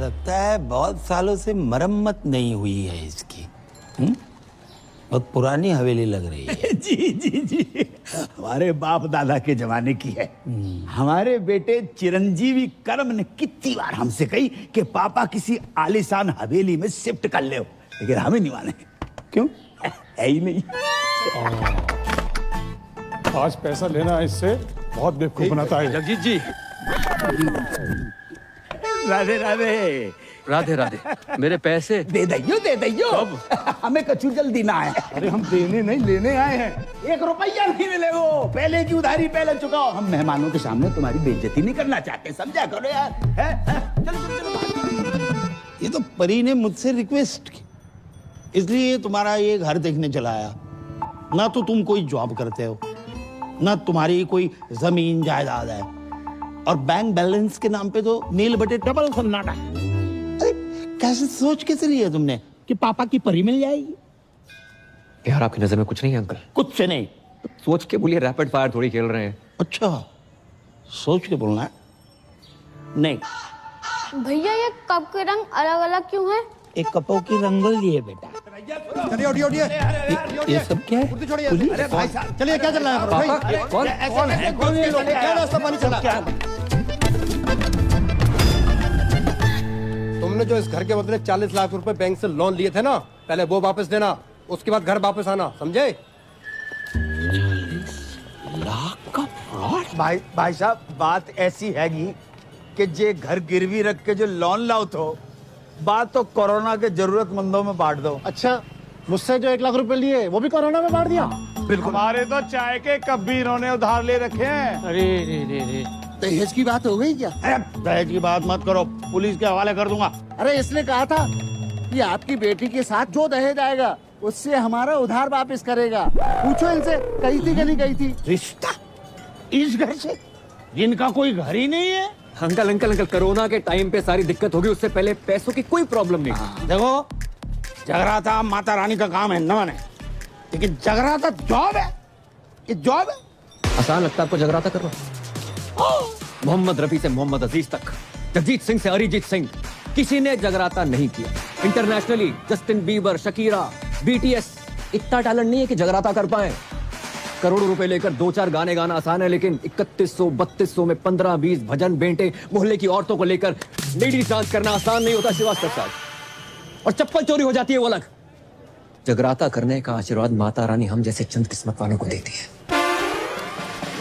लगता है बहुत सालों से मरम्मत नहीं हुई है इसकी। बहुत पुरानी हवेली लग रही है। जी जी जी, हमारे बाप दादा के जमाने की है। हमारे बेटे चिरंजीवी कर्म ने कितनी बार हमसे कही कि पापा किसी आलीशान हवेली में शिफ्ट कर ले, लेकिन हमें नहीं माने। क्यों? है ही नहीं। आज पैसा लेना इससे बहुत बेवकूफ बनाता है। जगजीत जी, राधे राधे। राधे राधे। मेरे पैसे दे दैयो। हमें कछु जल्दी ना है। अरे हम देने नहीं लेने आए हैं। 1 रुपया नहीं मिले वो, पहले की उधारी पहले चुकाओ। हम मेहमानों के सामने तुम्हारी बेइज्जती नहीं करना चाहते, समझा करो यार। ये तो परी ने मुझसे रिक्वेस्ट की, इसलिए तुम्हारा ये घर देखने चला आया। ना तो तुम कोई जॉब करते हो, ना तुम्हारी कोई जमीन जायदाद है, और बैंक बैलेंस के नाम पे तो नील बटे डबल सन्नाटा। अरे कैसे सोच कैसे लिया तुमने कि पापा की परी मिल जाएगी? यार आपकी नजर में कुछ नहीं है अंकल? कुछ से नहीं। सोच के बोलिए, रैपिड फायर थोड़ी खेल रहे हैं। अच्छा, सोच के बोलना है। नहीं भैया, ये कप के रंग अलग अलग क्यों हैं? एक कपों की रंगोली है बेटा। ये सब क्या है? अरे भाई साहब, चलिए क्या चल रहा है? पापा कौन है? कौन ये लोग? क्या रास्ता पानी चल रहा है? तुमने जो इस घर के बदले 40 लाख रुपए बैंक से लोन लिए थे ना, पहले वो वापस देना, उसके बाद घर वापस आना, समझे? 40 लाख का फ्रॉड? भाई साहब, बात ऐसी हैगी कि जे घर गिरवी रख के जो लोन लाओ तो बात तो कोरोना के जरूरतमंदों में बांट दो। अच्छा, मुझसे जो 1 लाख रुपए लिए वो भी कोरोना में बांट दिया? बिल्कुल। हमारे तो चाय के कप भी इन्होंने उधार ले रखे हैं। अरे रे। दहेज की बात हो गई क्या? अरे दहेज की बात मत करो, पुलिस के हवाले कर दूंगा। अरे इसने कहा था कि आपकी बेटी के साथ जो दहेज आएगा उससे हमारा उधार वापस करेगा। पूछो इनसे, कही थी कि नहीं कही थी? रिश्ता इस घर से, जिनका कोई घर ही नहीं है। अंकल, कोरोना के टाइम पे सारी दिक्कत होगी, उससे पहले पैसों की कोई प्रॉब्लम नहीं। देखो, जगराता माता रानी का काम है न माने, लेकिन जगराता जॉब है। ये जॉब है। आसान लगता है आपको जगराता करना? मोहम्मद रफी से मोहम्मद अजीज तक, जगजीत सिंह से अरिजीत सिंह, किसी ने जगराता नहीं किया। Internationally Justin Bieber, Shakira, BTS, इतना टैलेंट नहीं है कि जगराता कर पाए। करोड़ों रुपए लेकर 2-4 गाने गाना आसान है, लेकिन 3100-3200 में 15-20 भजन बेंटे मोहल्ले की औरतों को लेकर लेडीज डांस करना आसान नहीं होता श्रीवास्तव साहब। और चप्पल चोरी हो जाती है वो अलग। जगराता करने का आशीर्वाद माता रानी हम जैसे चंद किस्मत वालों को देती है।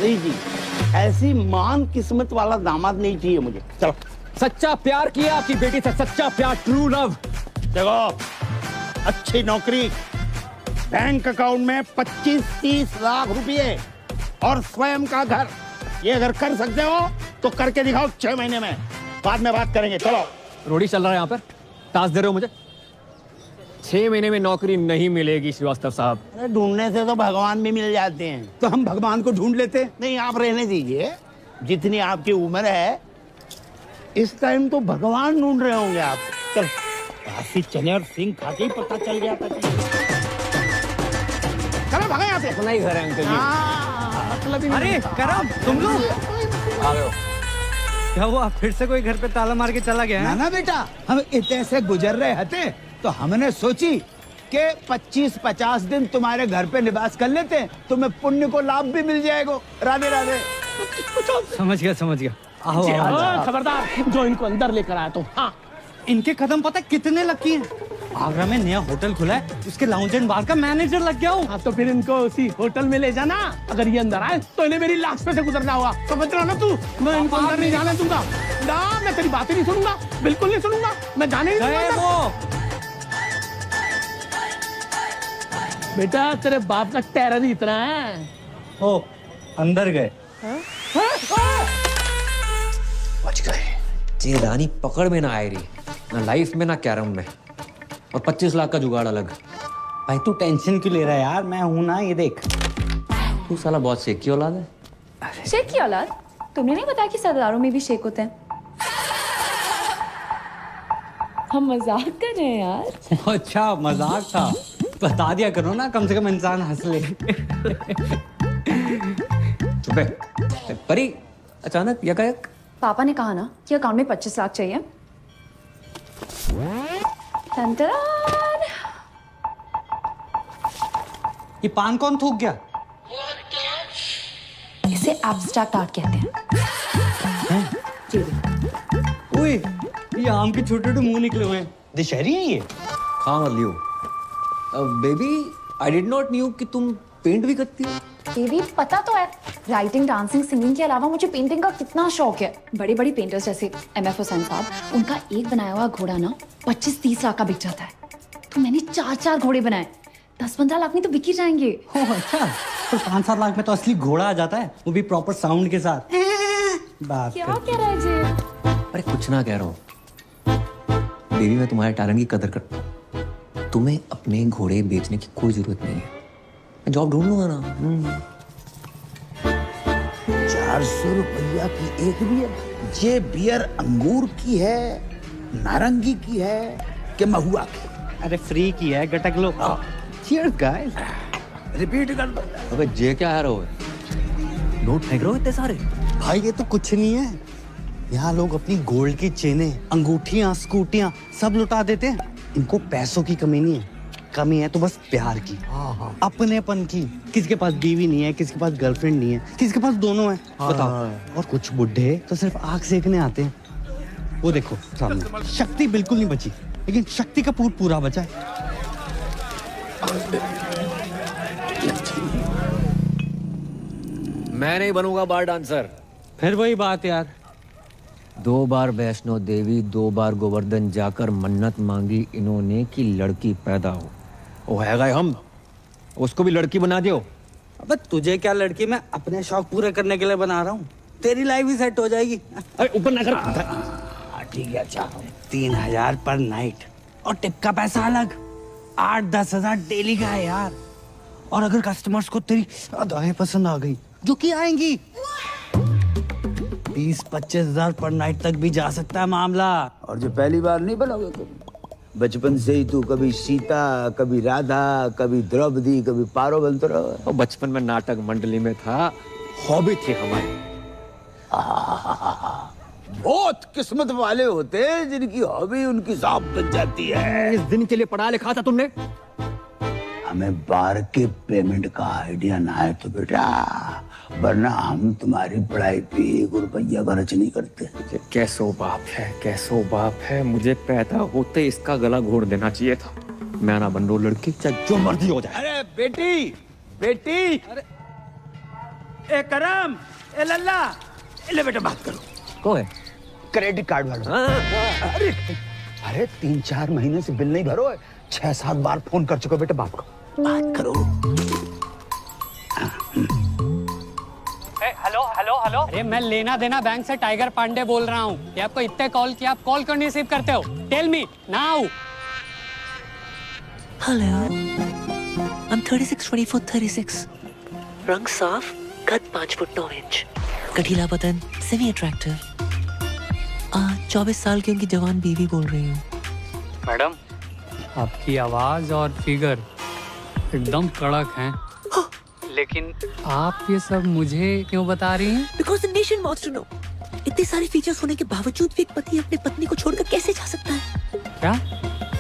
नहीं जी, ऐसी महान किस्मत वाला दामाद नहीं चाहिए मुझे। चलो। सच्चा प्यार किया आपकी बेटी से, सच्चा प्यार, ट्रू लव। देखो, अच्छी नौकरी, बैंक अकाउंट में 25-30 लाख रुपए और स्वयं का घर, ये अगर कर सकते हो तो करके दिखाओ 6 महीने में, बाद में बात करेंगे। चलो। रोडी चल रहा है यहाँ पर, टास्क दे रहे हो मुझे? 6 महीने में नौकरी नहीं मिलेगी श्रीवास्तव साहब। अरे ढूंढने से तो भगवान भी मिल जाते हैं। तो हम भगवान को ढूंढ लेते। नहीं, आप रहने दीजिए। जितनी आपकी उम्र है, इस टाइम तो भगवान ढूंढ रहे होंगे आप। चल, काशी चने और सिंह खा के ही पता चल गया था। चलो भागा यहाँ से। अपना ही घर है अंकल जी। मतलब अरे करम, तुम लोग आ गए हो? क्या हुआ, फिर से कोई घर पे ताला मार के चला गया है? ना बेटा, हम इतने से गुजर रहे थे तो हमने सोची कि 25-50 दिन तुम्हारे घर पे निवास कर लेते, तुम्हें पुण्य को लाभ भी मिल जाएगा। राधे राधे। समझ गया। आओ। खबरदार, जो इनको अंदर लेकर आया तो। हाँ, इनके कदम पता कितने लकी हैं? आगरा में नया होटल खुला है, उसके लाउंज एंड बार का मैनेजर लग गया हूँ। हाँ, तो फिर इनको उसी होटल में ले जाना। अगर ये अंदर आए तो इन्हें मेरी लाश पे से गुजरना होगा। समझ रहा ना तू? मैं इनको अंदर नहीं जाने दूंगा। ना, मैं तेरी बातें नहीं सुनूंगा, बिल्कुल नहीं सुनूंगा। मैं जाने नहीं दूंगा। वो बेटा, तेरे बाप का टेरर ही इतना है। ओ, अंदर गए। बच गए। ये रानी पकड़ में ना आए रही, ना लाइफ में ना कैरम में, और 25 लाख का जुगाड़ अलग। भाई तू टेंशन क्यों ले रहा है यार, मैं हूं ना, ये देख। तू साला बहुत शेख की औलाद है। शेख की औलाद? तुमने नहीं बताया कि सरदारों में भी शेख होते हैं? हम मजाक कर रहे हैं यार। अच्छा, मजाक था, बता दिया करो ना, कम से कम इंसान हंस ले। चुप है। परी, अचानक यकायक? पापा ने कहा ना कि अकाउंट में 25 लाख चाहिए। टन-टन-टन। ये पान कौन थूक गया? इसे एब्स्ट्रैक्ट आर्ट कहते हैं। जी ओए, ये आम के छोटे छोटे मुंह निकले हुए हैं। दशहरी है ये? खा मत लियो। Baby, I did not knew कि तुम पेंट भी करती हो। बेबी पता तो है, राइटिंग, डांसिंग, सिंगिंग के अलावा मुझे पेंटिंग का कितना शौक है। बड़ी बड़ी पेंटर्स जैसे MF हुसैन साहब, उनका एक बनाया हुआ घोड़ा ना 25-30 लाख का बिक जाता है। तो मैंने 4-4 घोड़े बनाए, 10-15 लाख में तो बिक ही जाएंगे। ओह अच्छा, तो 5-7 लाख में तो असली घोड़ा आ जाता है, वो भी प्रॉपर साउंड के साथ। बात क्या करती कह रहा है जी? अरे कुछ ना कह रहा हूँ बेबी, मैं तुम्हारे टैलेंट की कदर करता हूँ। तुम्हें अपने घोड़े बेचने की कोई जरूरत नहीं है, मैं जॉब ढूंढ लूंगा ना। 400 रुपया की एक बियर? ये बियर अंगूर की है, नारंगी की है कि महुआ की? अरे फ्री की है, गटक लो। Cheers guys. रिपीट कर दो। अबे जे क्या है रहो, नोट फेंक रहे हो इतने सारे? भाई ये तो कुछ नहीं है, यहाँ लोग अपनी गोल्ड की चेनें, अंगूठियां, स्कूटियां सब लुटा देते हैं। इनको पैसों की कमी नहीं है, कमी है तो बस प्यार की, अपनेपन की। किसी के पास बीवी नहीं है, किसी के पास गर्लफ्रेंड नहीं है, किसी के पास दोनों है। बताओ। और कुछ बुढ़े तो सिर्फ आग सेकने आते हैं। वो देखो सामने, शक्ति बिल्कुल नहीं बची, लेकिन शक्ति कपूर पूरा बचा है। मैं नहीं बनूंगा बार डांसर। फिर वही बात यार, 2 बार वैष्णो देवी, 2 बार गोवर्धन जाकर मन्नत मांगी इन्होंने कि लड़की पैदा हो। वो हैगा हम, उसको भी लड़की बना दियो। अब तुझे क्या लड़की, मैं अपने शौक पूरे करने के लिए बना रहा हूँ। तेरी लाइफ भी सेट हो जाएगी। अरे ऊपर ना कर। ठीक है, अच्छा 3000 पर नाइट और टिप का पैसा अलग। 8-10 हजार डेली का है यार। और अगर कस्टमर्स को तेरी अदाएं पसंद आ गई, जो कि आएंगी, 20-25 हजार पर नाइट तक भी जा सकता है मामला। और जो पहली बार नहीं बनोगे कभी, बचपन से ही तू कभी सीता, कभी राधा, कभी द्रौपदी, कभी पारो बनते रहो। और बचपन में नाटक मंडली में था, हॉबी थी हमारी। बहुत किस्मत वाले होते हैं जिनकी हॉबी उनकी जॉब बन जाती है। इस दिन के लिए पढ़ा लिखा था तुमने? हमें बार के पेमेंट का आइडिया ना है तो बेटा, वरना हम तुम्हारी पढ़ाई पे 1 रुपया खर्च नहीं करते। कैसो बाप है, कैसो बाप है। मुझे पैदा होते इसका गला घोड़ देना चाहिए था। मैं ना बन रो लड़की, चाहे जो मर्जी हो जाए। अरे बेटी, बेटी, अरे ए करम, ए लल्ला, ले बेटा बात करो। कौन है? क्रेडिट कार्ड वाला। अरे 3-4 महीने से बिल नहीं भरो, 6-7 बार फोन कर चुके बेटा, बात करो। हेलो हेलो हेलो, अरे मैं लेना देना बैंक से टाइगर पांडे बोल रहा हूँ। ये आपको इतने कॉल किया, आप कॉल क्यों नहीं रिसीव करते हो? Tell me now. Hello, I'm 36-24-36. रंग साफ, कद 5 फुट 9 इंच, गठीला बदन, सेमी अट्रैक्टिव। 24 साल की उनकी जवान बीवी बोल रही हूँ। मैडम, आपकी आवाज और फिगर एकदम कड़क हैं। लेकिन आप ये सब मुझे क्यों बता रही हैं? Because the nation wants to know. इतने सारे फीचर्स होने के बावजूद भी एक पति अपनी पत्नी को छोड़कर कैसे जा सकता है? क्या?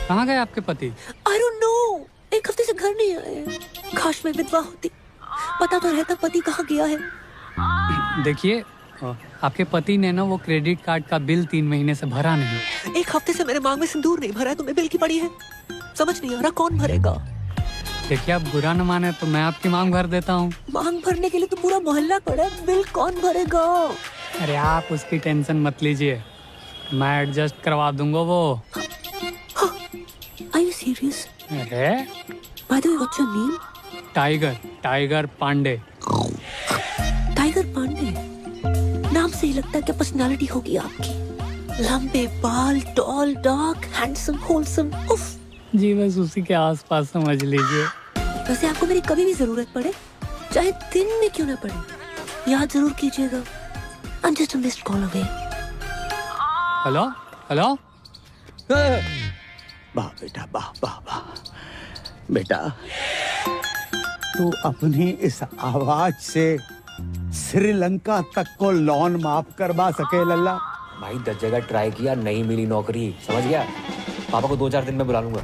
कहाँ गए आपके पति? I don't know. 1 हफ्ते से घर नहीं आए। काश मैं विधवा होती, पता तो रहता पति कहाँ गया है। देखिए, आपके पति ने ना वो क्रेडिट कार्ड का बिल 3 महीने से भरा नहीं। 1 हफ्ते से मेरे मांग में सिंदूर नहीं भरा है, तुम्हें बिल की पड़ी है। समझ नहीं आ रहा कौन भरेगा। देखिए, आप बुरा न माने तो मैं आपकी मांग भर देता हूँ। मांग भरने के लिए तो पूरा मोहल्ला पड़ा है, बिल कौन भरेगा? अरे आप उसकी टेंशन मत लीजिए, मैं एडजस्ट करवा दूंगा वो। Are you serious? अरे By the way, what's your name? Tiger Pandey. Tiger Pandey नाम से ही लगता है कि पर्सनालिटी होगी आपकी। लंबे बाल, टॉल, डार्क, हैंडसम, होलसम। उफ। जी बस उसी के आसपास समझ लीजिए। वैसे आपको मेरी कभी भी जरूरत पड़े, चाहे दिन में क्यों ना पड़े, याद जरूर कीजिएगा। I'm just a missed call away. Hello hello. वाह बेटा, वाह वाह वाह बेटा, तू अपनी इस आवाज से श्रीलंका तक को लोन माफ करवा सके लल्ला। भाई 10 जगह ट्राई किया, नहीं मिली नौकरी, समझ गया? पापा को 2-4 दिन में बुला लूंगा।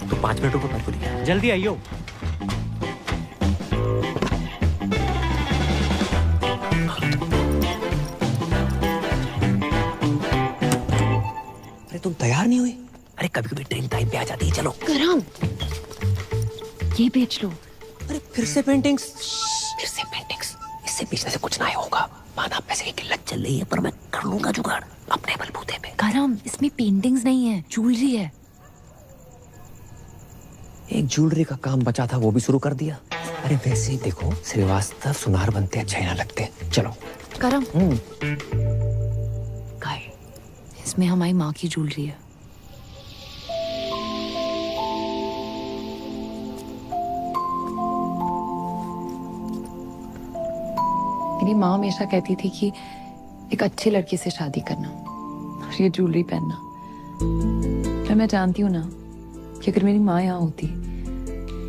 तो 5 मिनट रुको, मत भूलिए। जल्दी आइयो। अरे तुम तैयार नहीं हुई? अरे कभी कभी ट्रेन टाइम पे आ जाती है। चलो करम, ये बेच लो। अरे फिर से पेंटिंग्स? इससे बेचने से कुछ नहीं होगा। माना पैसे की किल्लत चल रही है, पर मैं कर लूंगा जुगाड़ अपने बलबूते पे। करम, इसमें पेंटिंग्स नहीं है, ज्वेलरी है। एक ज्वेलरी का काम बचा था, वो भी शुरू कर दिया। अरे वैसे ही देखो, श्रीवास्तव सुनार बनते अच्छे ना लगते। चलो करम, इसमें हमारी माँ की ज्वेलरी है। मेरी माँ हमेशा कहती थी कि एक अच्छे लड़के से शादी करना और ये ज्वेलरी पहनना। पर मैं जानती हूँ ना कि अगर मेरी माँ यहाँ होती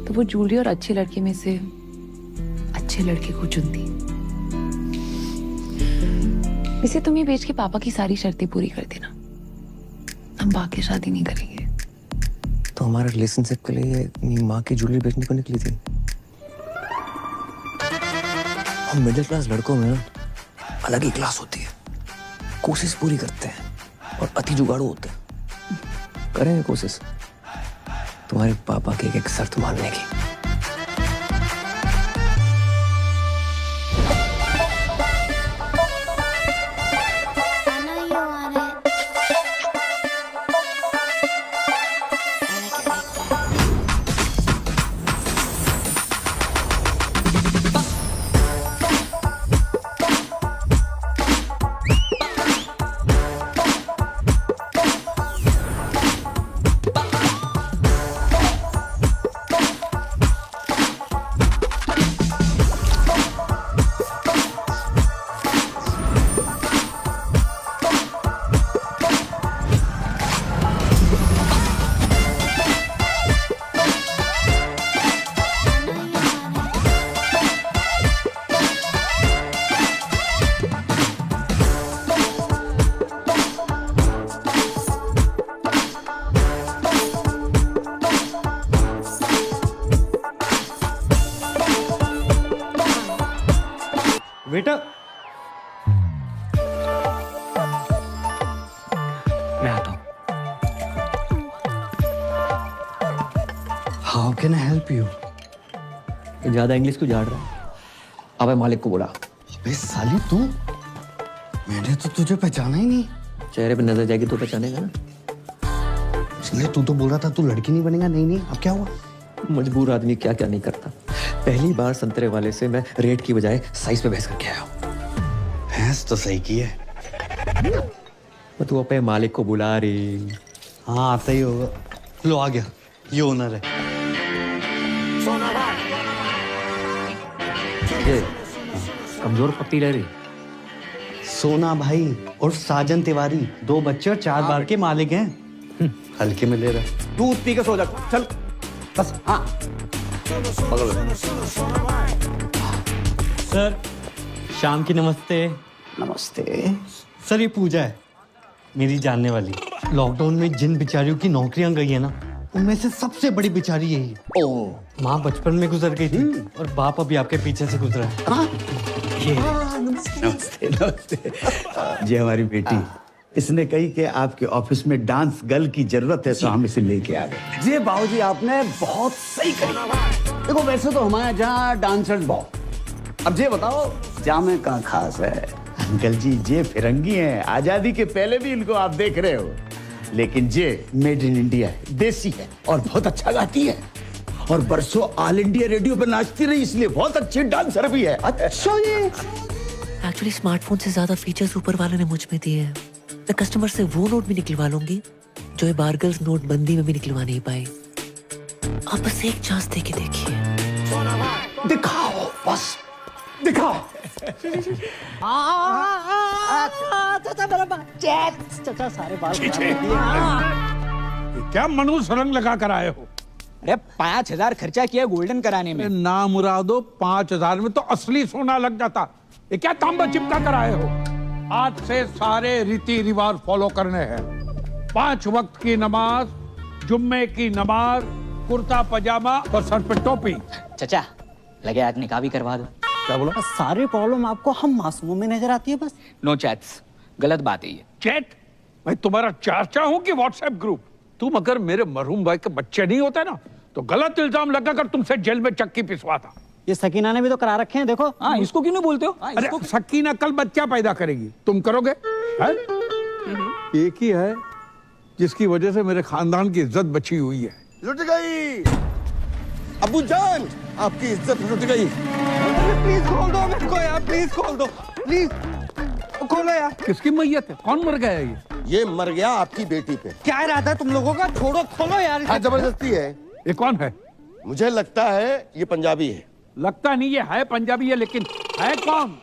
तो वो ज्वेलरी और अच्छे लड़के में से अच्छे लड़के को चुनती। इसे तुम ये बेच के पापा की सारी शर्तें पूरी कर देना, हम बाकी शादी नहीं करेंगे। तो हमारे रिलेशनशिप के लिए अपनी माँ की ज्वेलरी बेचने को निकली थी। हम मिडिल क्लास लड़कों में अलग ही क्लास होती है, कोशिश पूरी करते हैं और अति जुगाड़ू होते हैं। करेंगे कोशिश तुम्हारे पापा की एक शर्त मानने की। बेटा, मैं आता हूँ। How can I help you? ज्यादा इंग्लिश क्यों झाड़ रहा है? अबे मालिक को बुला। अबे साली तू, मैंने तो तुझे पहचाना ही नहीं। चेहरे पे नजर जाएगी तो पहचानेगा ना। इसलिए तू तो बोल रहा था तू लड़की नहीं बनेगा। नहीं, अब क्या हुआ? मजबूर आदमी क्या क्या नहीं करता। पहली बार संतरे वाले से मैं रेट की बजाय साइज पे बहस करके आया हूँ। भैंस तो सही की है। मैं तू अपने मालिक को बुला रही। हाँ, आता ही होगा। लो आ गया, ये ओनर है। ये कमजोर पत्ती रह रही। सोना भाई और साजन तिवारी 2 बच्चे और 4 बार के मालिक हैं। हल्के में ले रहा। दूध पी के सो जा, चल बस। हाँ सर, शाम की नमस्ते। नमस्ते। सर, ये पूजा है, मेरी जानने वाली। लॉकडाउन में जिन बिचारियों की नौकरियां गई है ना, उनमें से सबसे बड़ी बिचारी यही है। ओ, माँ बचपन में गुजर गई थी और बाप अभी आपके पीछे से गुजरा है। ये नमस्ते नमस्ते। ये हमारी बेटी, इसने कही कि आपके ऑफिस में डांस गर्ल की जरूरत है, तो हम इसे लेके आ गए। जी बाबूजी, आपने बहुत सही कही। देखो वैसे तो हमारे यहाँ डांसर्स बहुत, अब ये बताओ जामे का खास है। अंकल जी, ये फिरंगी हैं, आजादी के पहले भी इनको आप देख रहे हो, लेकिन ये मेड इन इंडिया है, देसी है और बहुत अच्छा गाती है और बरसों ऑल इंडिया रेडियो पे नाचती रही, इसलिए बहुत अच्छी डांसर भी है। अच्छा, ये एक्चुअली स्मार्टफोन से ज्यादा फीचर्स ऊपर वाले ने मुझ में दिए हैं। मैं कस्टमर से वो नोट भी निकलवा लूंगी जो ये बारगल्स नोटबंदी में भी निकलवा नहीं पाए। आप बस एक चांस दे के देखिए। दिखाओ, बस दिखाओ। क्या मनुष्य रंग लगा कर आए हो? अरे 5,000 खर्चा किया गोल्डन कराने में। ना मुरादो, 5,000 में तो असली सोना लग जाता। ये क्या तांबा चिपका कर आए हो? आज से सारे रीति रिवाज फॉलो करने हैं। 5 वक्त की नमाज, जुम्मे की नमाज, कुर्ता पजामा और सर पे टोपी। चचा लगे आज निकाह भी करवा दो। क्या बोला? सारी प्रॉब्लम आपको हम मासूमों में नजर आती है बस। नो चैट्स, गलत बात है ये। चैट? मैं तुम्हारा चाचा हूं कि व्हाट्सएप ग्रुप? तुम अगर मेरे मरहूम भाई के बच्चे नहीं होते ना तो गलत इल्जाम लगाकर तुमसे जेल में चक्की पिसवाता। ये सकीना ने भी तो करा रखे हैं, देखो। हाँ, इसको क्यों नहीं बोलते हो? अरे सकीना कल बच्चा पैदा करेगी, तुम करोगे? एक ही है जिसकी वजह से मेरे खानदान की इज्जत बची हुई है। लुट गई अबू जान, आपकी इज्जत लुट गई। प्लीज खोल दो मेरे को यार, प्लीज खोल दो, प्लीज खोलो यार। किसकी मैयत है? कौन मर गया ये मर गया आपकी बेटी पे। क्या इरादा है तुम लोगों का? छोड़ो, खोलो यार। हाँ, जबरदस्ती है। ये कौन है? मुझे लगता है ये पंजाबी है। लगता नहीं, ये है पंजाबी है, लेकिन है कौन?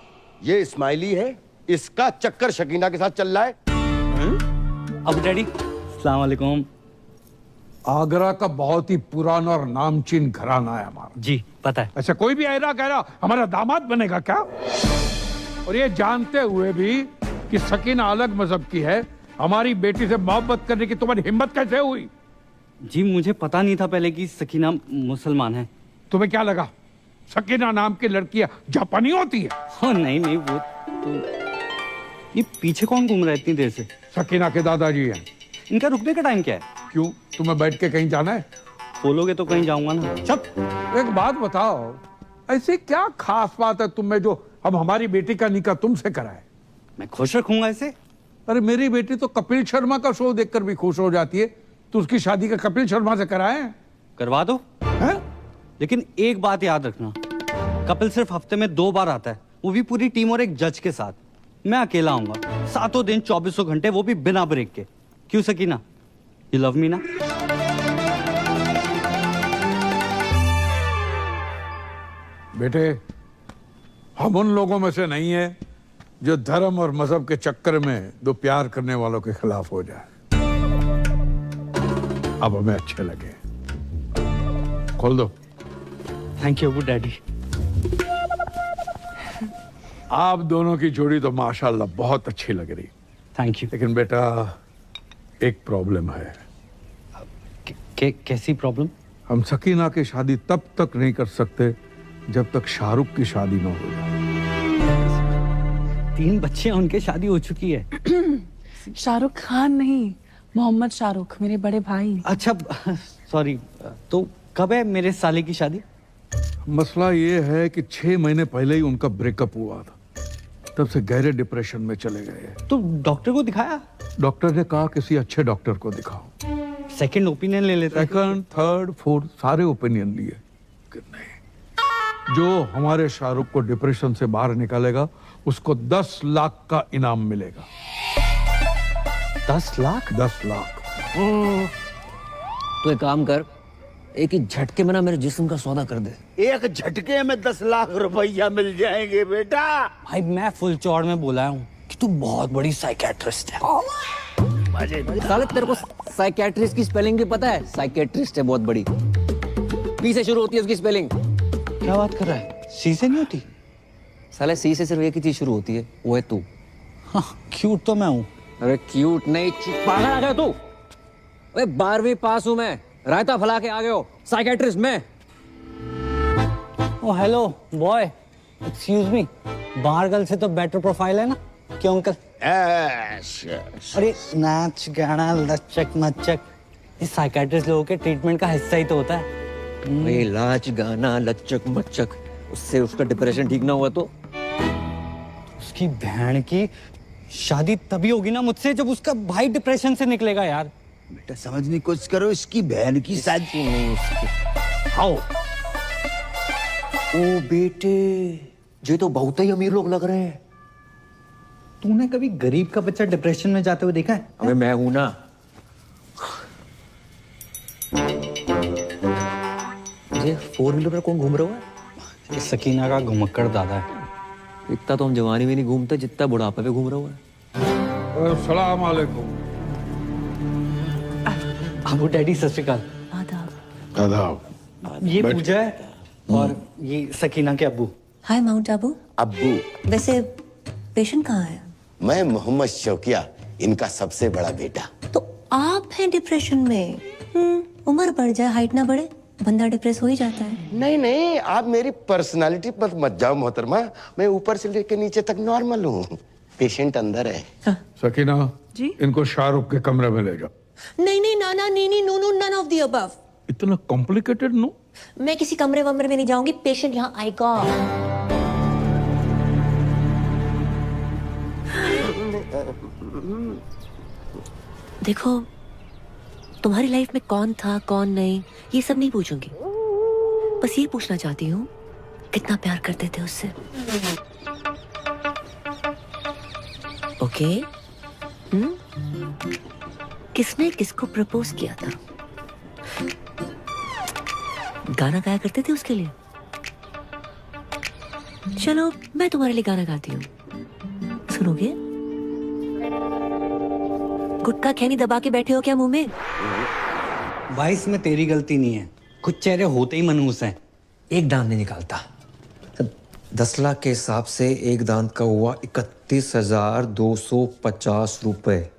ये इस्माइली है। इसका चक्कर शकीना के साथ चल रहा है। अब डैडी, अस्सलाम वालेकुम। आगरा का बहुत ही पुराना और नामचीन घराना है हमारा। जी पता है। अच्छा, कोई भी ऐरा कह रहा हमारा दामाद बनेगा क्या? और ये जानते हुए भी कि सकीना अलग मजहब की है, हमारी बेटी से मोहब्बत करने की तुम्हारी हिम्मत कैसे हुई? जी मुझे पता नहीं था पहले कि सकीना मुसलमान है। तुम्हें क्या लगा सकीना नाम की लड़कियां जापानी होती है? हाँ नहीं नहीं, वो तो ये पीछे कौन घूम रहा है इतनी देर से? सकीना के दादाजी हैं। इनका रुकने का टाइम क्या है? क्यों, तुम्हें बैठ के कहीं जाना है? खोलोगे तो कहीं जाऊंगा ना। चुप। एक बात बताओ, ऐसी क्या खास बात है तुम में जो हम हमारी बेटी का निकाह तुमसे कराए? मैं खुश रखूंगा इसे। अरे मेरी बेटी तो कपिल शर्मा का शो देखकर भी खुश हो जाती है, तो उसकी शादी का कपिल शर्मा से कराए? करवा दो है? लेकिन एक बात याद रखना, कपिल सिर्फ हफ्ते में 2 बार आता है, वो भी पूरी टीम और एक जज के साथ। मैं अकेला आऊंगा, 7 दिन 24 घंटे, वो भी बिना ब्रेक के। क्यों सकीना, यू लव मी ना? बेटे, हम उन लोगों में से नहीं है जो धर्म और मजहब के चक्कर में दो प्यार करने वालों के खिलाफ हो जाए। अब हमें अच्छे लगे। खोल दो। Thank you daddy. आप दोनों की जोड़ी तो माशाल्लाह बहुत अच्छी लग रही। Thank you. लेकिन बेटा एक प्रॉब्लम है। कैसी प्रॉब्लम? हम सकीना की शादी तब तक नहीं कर सकते जब तक शाहरुख की शादी न हो जाए। 3 बच्चे हैं, उनके शादी हो चुकी है। शाहरुख खान नहीं, मोहम्मद शाहरुख, मेरे बड़े भाई। अच्छा सॉरी, तो कब है मेरे साले की शादी? मसला ये है कि 6 महीने पहले ही उनका ब्रेकअप हुआ था, तब से गहरे डिप्रेशन में चले गए। तो डॉक्टर को दिखाया? डॉक्टर ने कहा किसी अच्छे डॉक्टर को दिखाओ। सेकंड ओपिनियन ले लेते। सेकंड, थर्ड, फोर्थ सारे ओपिनियन लिए, नहीं। जो हमारे शाहरुख को डिप्रेशन से बाहर निकालेगा उसको 10 लाख का इनाम मिलेगा। 10 लाख? 10 लाख। तो एक काम कर, एक ही झटके में ना मेरे जिस्म का सौदा कर दे। एक झटके में 10 लाख रुपया मिल जाएंगे बेटा। भाई मैं फुल चौड़ में बोला हूँ कि तू बहुत बड़ी साइकेट्रिस्ट है। साले तेरे को साइकेट्रिस्ट की स्पेलिंग भी पता है? साइकेट्रिस्ट है बहुत बड़ी, पी से शुरू होती है उसकी स्पेलिंग। क्या बात कर रहा है? सी से नहीं होती? साले सी से सिर्फ एक ही चीज शुरू होती है, वो है तू। हाँ, क्यूट तो मैं हूँ। अरे क्यूट नहीं, पागल आ गया तू। अरे 12वीं पास हूँ मैं, रायता फैला के आ गए हो। साइकेट्रिस्ट मैं। ओ हेलो बॉय, एक्सक्यूज मी, बाहर गर्ल से तो बेटर प्रोफाइल है ना? क्यों अंकल? अरे नाच गाना लचक मचक, इस साइकेट्रिस्ट लोगों के ट्रीटमेंट का हिस्सा ही तो होता है। लाच गाना लचक मचक, उससे उसका डिप्रेशन ठीक ना हुआ तो? उसकी बहन की शादी तभी होगी ना मुझसे जब उसका भाई डिप्रेशन से निकलेगा यार। बेटा समझने की कोशिश करो, इसकी बहन की शादी नहीं उसकी। आओ। ओ बेटे, ये तो बहुत ही अमीर लोग लग रहे हैं। तूने कभी गरीब का बच्चा डिप्रेशन में जाते हुए देखा है? अबे मैं हूं ना। ये 4 व्हीलर पर कौन घूम रहा है? सकीना का घुमक्कड़ दादा है। इतना तो हम जवानी में नहीं घूमते जितना बुढ़ापे पे घूम रहा है। अस्सलाम वालेकुम। अबू डैडी सत श्री अकाल। आदाब। ये पूजा है और ये सकीना के अब्बू। हाय माउंट आबू। अब्बू। वैसे पेशेंट कहाँ है? मैं मोहम्मद शौकिया, इनका सबसे बड़ा बेटा। तो आप हैं डिप्रेशन में? उम्र बढ़ जाए हाइट ना बढ़े, बंदा डिप्रेस हो ही जाता है। नहीं नहीं, आप मेरी पर्सनालिटी पर मत जाओ मोहतरमा, मैं ऊपर से लेकर नीचे तक नॉर्मल हूँ। पेशेंट अंदर है। सकीना जी? इनको शाहरुख के कमरे में ले जाओ। नहीं नाना, नी no no, none of the above. इतना कॉम्प्लिकेटेड नो? मैं किसी कमरे वमरे में नहीं जाऊंगी, पेशेंट यहाँ आएगा। देखो, तुम्हारी लाइफ में कौन था कौन नहीं ये सब नहीं पूछूंगी, बस ये पूछना चाहती हूँ कितना प्यार करते थे उससे। ओके? किसने किसको प्रपोज किया था? गाना गाया करते थे उसके लिए? चलो मैं तुम्हारे लिए गाना गाती हूँ, सुनोगे? गुटखा खैनी दबा के बैठे हो क्या मुंह में? भाई इसमें तेरी गलती नहीं है, कुछ चेहरे होते ही मनहूस हैं। एक दांत नहीं निकालता। 10 लाख के हिसाब से एक दांत का हुआ 31,250 रुपए।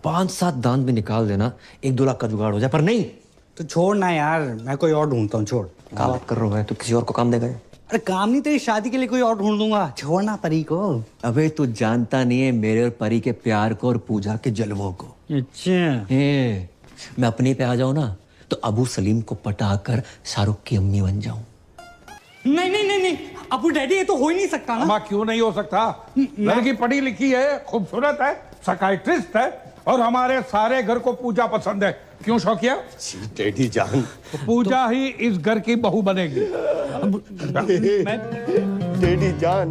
5-7 दांत भी निकाल देना 1-2 लाख का जुगाड़ हो जाए, पर नहीं। तो छोड़ ना यार, मैं कोई और ढूंढता हूँ। छोड़। क्या बात कर रहा है? तो किसी और को काम देगा? अरे काम नहीं, तेरी शादी के लिए कोई और ढूंढ दूंगा। छोड़ना परी को। अबे तू जानता नहीं है मेरे और परी के प्यार को और पूजा के जलवों को। अच्छा। मैं अपने पे आ जाऊं ना तो अबू सलीम को पटाकर शाहरुख की अम्मी बन जाऊं। नहीं नहीं नहीं नहीं अबू डैडी, ये तो हो ही नहीं सकता ना। अम्मा क्यों नहीं हो सकता? लड़की पढ़ी लिखी है, खूबसूरत है, साइकियाट्रिस्ट है, और हमारे सारे घर को पूजा पसंद है। क्यों शौकिया? डैडी जान, तो पूजा ही इस घर की बहू बनेगी। डैडी जान,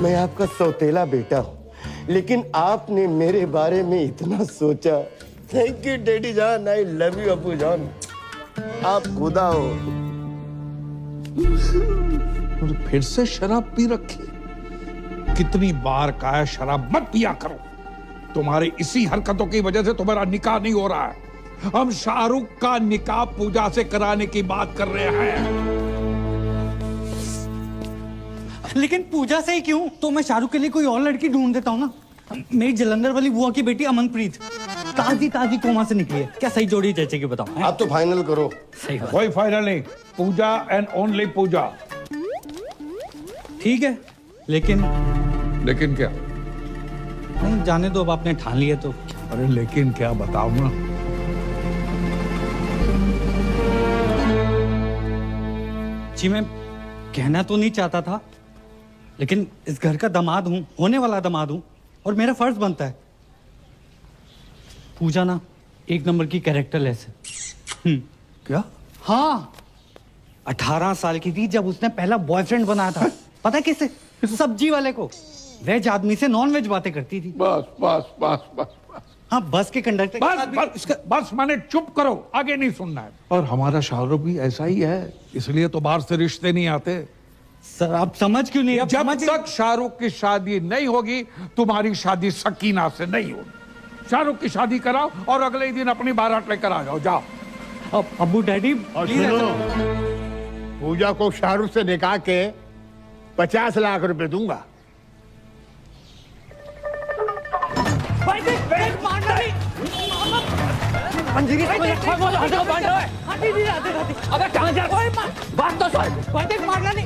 मैं आपका सौतेला बेटा हूँ, लेकिन आपने मेरे बारे में इतना सोचा। थैंक यू डैडी जान, आई लव यू अबू जान, आप खुदा हो। और फिर से शराब पी रखी। कितनी बार कहा है शराब मत पिया करो। तुम्हारी इसी हरकतों की वजह से तुम्हारा निकाह नहीं हो रहा है। हम शाहरुख का निकाह पूजा से कराने की बात कर रहे हैं। लेकिन पूजा से ही क्यों? तो मैं शाहरुख के लिए कोई और लड़की ढूंढ देता हूँ ना। मेरी जलंधर वाली बुआ की बेटी अमनप्रीत ताजी ताजी कोमा से निकली है। क्या सही जोड़ी जैसे बताओ? आप तो फाइनल करो। सही बात। कोई फाइनल नहीं, पूजा एंड ओनली पूजा। ठीक है, लेकिन क्या? नहीं जाने दो, अब आपने ठान लिया तो। अरे लेकिन क्या बताओ ना। जी मैं कहना तो नहीं चाहता था, लेकिन इस घर का दामाद हूं, होने वाला दामाद हूं, और मेरा फर्ज बनता है। पूजा ना 1 नंबर की कैरेक्टरलेस है। क्या? हाँ, 18 साल की थी जब उसने पहला बॉयफ्रेंड बनाया था। पता है किसे? सब्जी वाले को। वेज आदमी से नॉन वेज बातें करती थी। बस बस बस बस बस। हाँ, बस के कंडक्टर बस मैंने चुप करो, आगे नहीं सुनना है। और हमारा शाहरुख भी ऐसा ही है, इसलिए तो बाहर से रिश्ते नहीं आते। सर आप समझ क्यों नहीं? जब तक शाहरुख की शादी नहीं होगी, तुम्हारी शादी सकीना से नहीं होगी। शाहरुख की शादी कराओ और अगले ही दिन अपनी बारात लेकर आ जाओ। जाओ। अब अबू डैडी, और सुनो, पूजा को शाहरुख से निकाह के 50 लाख रुपए दूंगा। बात तो सुन। मारना नहीं।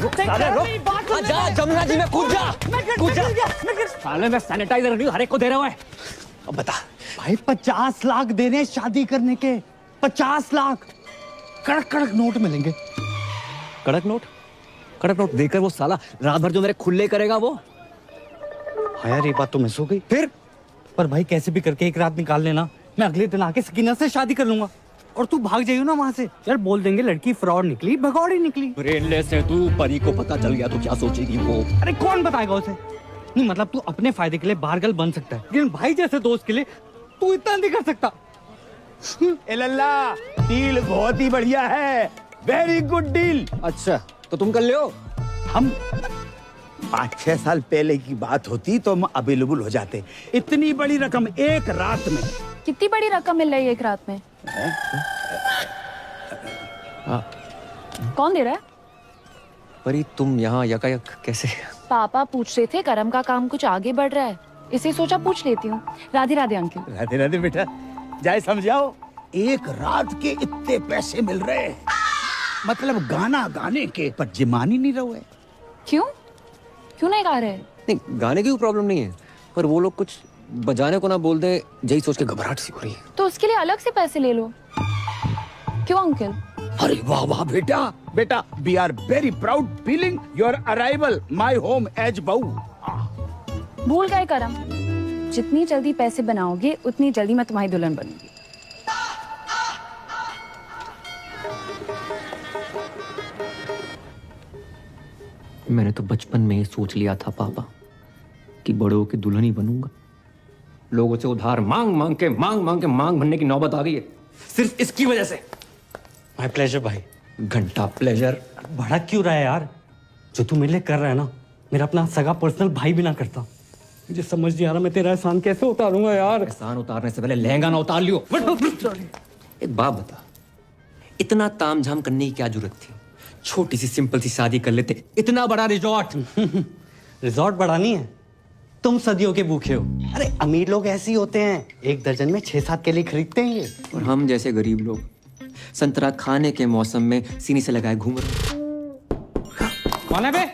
जा जमुना जी में कूद जा। कूद जा। साले मैं सैनिटाइजर नहीं हर एक को दे रहा हूँ। अब बता भाई, 50 लाख देने शादी करने के। 50 लाख कड़क कड़क नोट मिलेंगे। कड़क नोट? कड़क नोट देकर वो साला रात भर जो मेरे खुले करेगा वो। हाँ यार, ये बात तो मिस हो गई। फिर पर भाई कैसे भी करके एक रात निकाल लेना, मैं अगले दिन आके सकीना से शादी कर लूंगा। और तू भाग जाइयो ना वहां से। यार बोल देंगे लड़की फ्रॉड निकली, भगौड़ी निकली। ब्रेनलेस है तू, परी को पता चल गया तो क्या सोचेगी वो? अरे कौन बताएगा उसे? नहीं मतलब तू अपने फायदे के लिए बारगल बन सकता है, लेकिन भाई जैसे दोस्त के लिए तू इतना नहीं कर सकता। ए लल्ला, डील बहुत ही बढ़िया है, वेरी गुड डील। अच्छा तो तुम कर ले हो। हम 5-6 साल पहले की बात होती तो हम अवेलेबल हो जाते। इतनी बड़ी रकम एक रात में। कितनी बड़ी रकम मिल रही है एक रात में? कौन दे रहा है? परी तुम यहाँ यकायक कैसे? पापा पूछ रहे थे करम का काम कुछ आगे बढ़ रहा है, इसे सोचा पूछ लेती हूँ। राधे राधे अंकल। राधे राधे बेटा, जाए समझाओ। एक रात के इतने पैसे मिल रहे हैं, मतलब गाना गाने के, पर जिमान ही नहीं रहे। क्यों क्यों नहीं गा रहे? नहीं, गाने की कोई प्रॉब्लम नहीं है, पर वो लोग कुछ बजाने को ना बोल दे, यही सोच के घबराहट सी हो रही है। तो उसके लिए अलग से पैसे ले लो। क्यों अंकल? अरे वाह वाह बेटा, बेटा we are very proud feeling your arrival my home as बहू। भूल गए करम, जितनी जल्दी पैसे बनाओगे उतनी जल्दी मैं तुम्हारी दुल्हन बनूंगी। मैंने तो बचपन में ही सोच लिया था पापा कि बड़ों की दुल्हन ही बनूंगा। लोगों से उधार मांग मांग के मांग भरने की नौबत आ गई है, सिर्फ इसकी वजह से। माय प्लेजर भाई। घंटा प्लेजर। भड़क क्यों रहा है यार? जो तू मेरे लिए कर रहा है ना, मेरा अपना सगा पर्सनल भाई भी ना करता। मुझे समझ नहीं आ रहा मैं तेरा एहसान कैसे उतारूंगा यार। एहसान उतारने से पहले लहंगा ना उतार लियो। एक बात बता, इतना तामझाम करने की क्या जरूरत थी? छोटी सी सिंपल सी शादी कर लेते। इतना बड़ा रिजॉर्ट। रिजॉर्ट बड़ा नहीं है, तुम सदियों के भूखे हो। अरे अमीर लोग ऐसे ही होते हैं, एक दर्जन में 6-7 केले खरीदते हैं ये। और हम जैसे गरीब लोग संतरा खाने के मौसम में सीने से लगाए घूम रहे। कौन है बे?